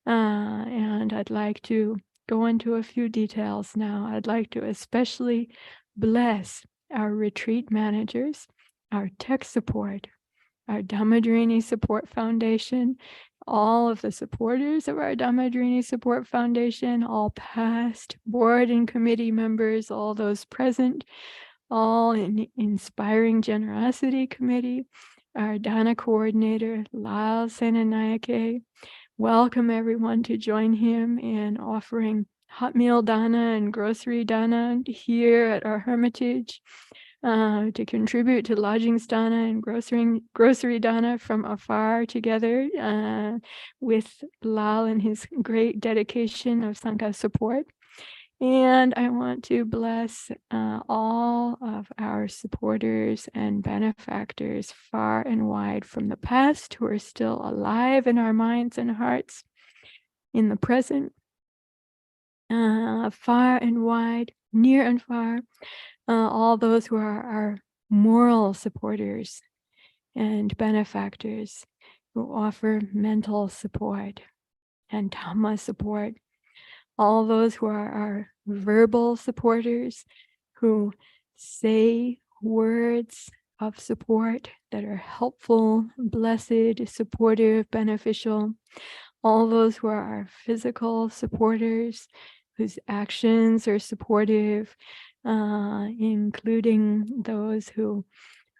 And I'd like to go into a few details now. I'd like to especially bless our retreat managers, our tech support, our Dhammadharini Support Foundation, all of the supporters of our Dhammadharini Support Foundation, all past board and committee members, all those present, all in Inspiring Generosity Committee, our Dana coordinator, Lal Senanayake. Welcome everyone to join him in offering hot meal dana and grocery dana here at our hermitage, to contribute to lodgings dana and grocery dana from afar together with Lal and his great dedication of Sangha support. And I want to bless all of our supporters and benefactors far and wide from the past who are still alive in our minds and hearts in the present, far and wide, near and far, all those who are our moral supporters and benefactors who offer mental support and Dhamma support. All those who are our verbal supporters, who say words of support that are helpful, blessed, supportive, beneficial. All those who are our physical supporters, whose actions are supportive, including those who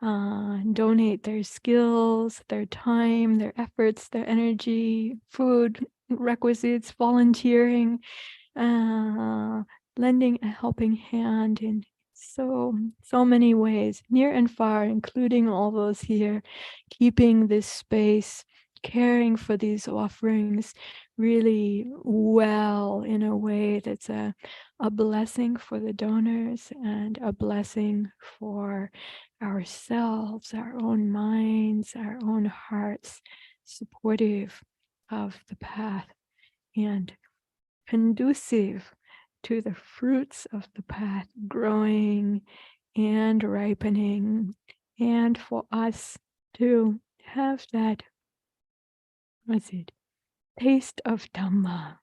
donate their skills, their time, their efforts, their energy, food, requisites, volunteering, lending a helping hand in so many ways, near and far, including all those here, keeping this space, caring for these offerings really well in a way that's a blessing for the donors and a blessing for ourselves, our own minds, our own hearts, supportive of the path and conducive to the fruits of the path growing and ripening, and for us to have that, taste of Dhamma,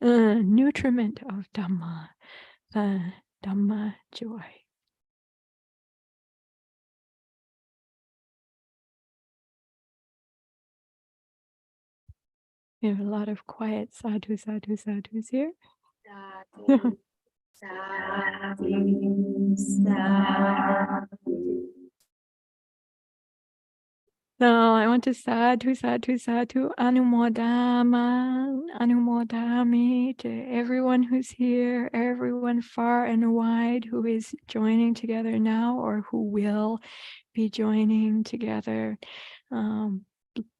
nutriment of Dhamma, the Dhamma joy. We have a lot of quiet sadhu, sadhu, sadhus here. Sadhu, sadhu, sadhu. So I want to sadhu, sadhu, sadhu, anumodami to everyone who's here, everyone far and wide who is joining together now or who will be joining together.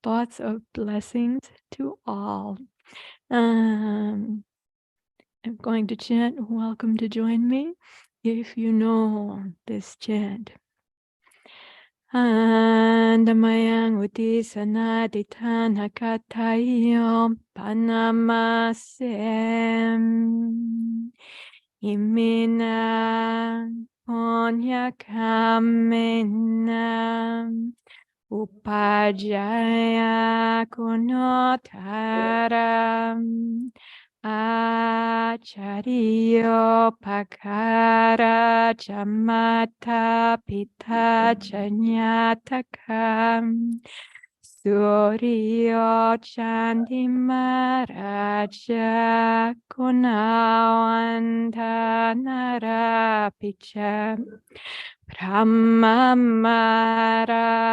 Lots of blessings to all. I'm going to chant, welcome to join me if you know this chant. Andamayang utisana ditana katayom panamasem imina ponya kamena upajaya kunotaram Ācarinī pakara chamata pita chanyatakam Suryo chandimaraja kunawanta narapicha Brahmamara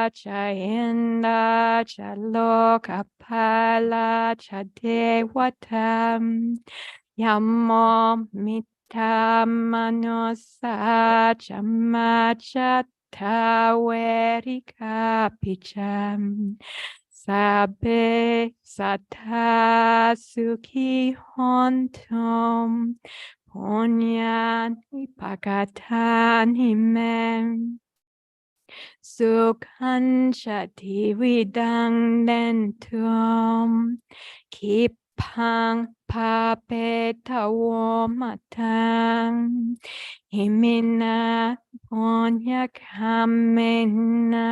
chayenda chalokapala chadevatam Yamo mitamanosa chamachata picham Sabe sata sukhi hontum Punyani pakatani mem Sukhan shati vidang dentum Keep pang papetawo matang imina ponya kamena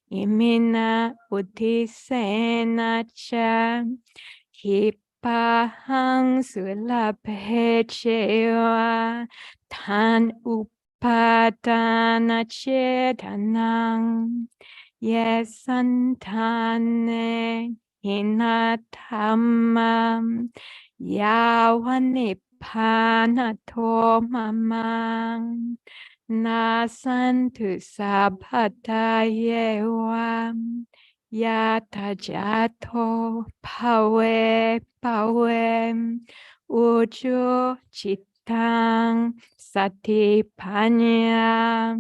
imina udisena cha hipahang sulapechewa tan upadana chetanang yesantane inatamam yavanipanato mamang nasantu sabhatayevam yatajato pawe ujo chitang satipanyam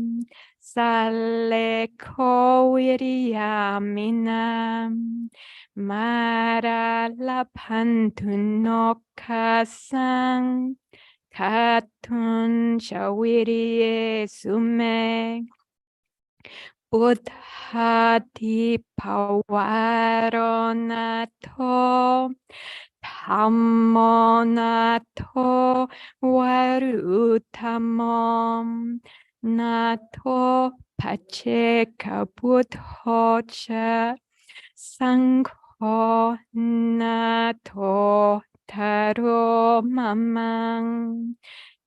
saleko viriyaminam maralapantunokasang katun shawiriye sume buddhati pawaronato Dhammonato varutamam nato pacheka buddhocha sangho nato taro mamang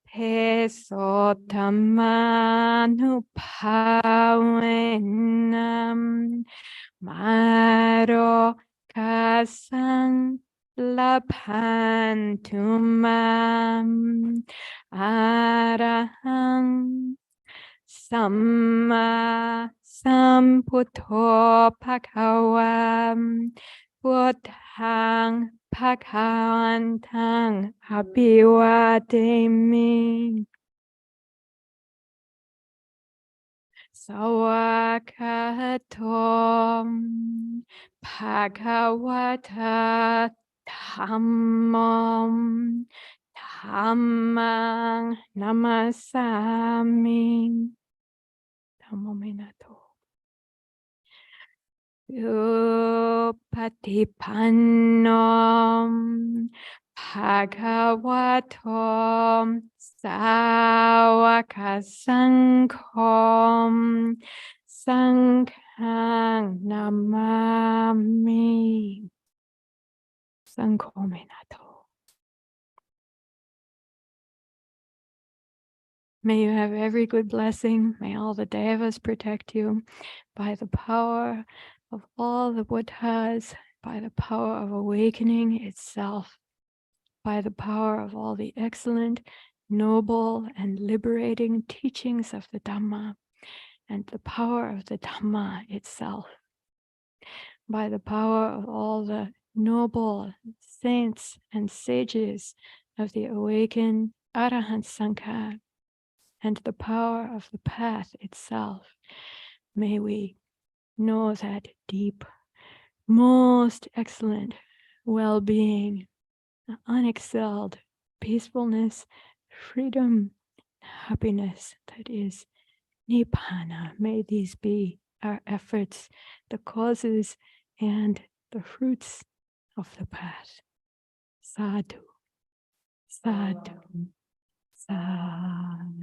pesotamanuphavenam maro kasang Labhantumam arahang samma sambuddho bhagawam buddhang bhagavantang abhivademi sawakatom bhagavata Dhammam Dhammang namasami Dhammaminato Upatipannom Bhagavatom Sāvaka Sanghang namami Sankominato. May you have every good blessing. May all the devas protect you by the power of all the Buddhas, by the power of awakening itself, by the power of all the excellent, noble, and liberating teachings of the Dhamma, and the power of the Dhamma itself, by the power of all the noble saints and sages of the awakened Arahant Sangha, and the power of the path itself. May we know that deep, most excellent well-being, unexcelled peacefulness, freedom, happiness that is Nibbana. May these be our efforts, the causes, and the fruits of the path. Sadhu, sadhu, sadhu.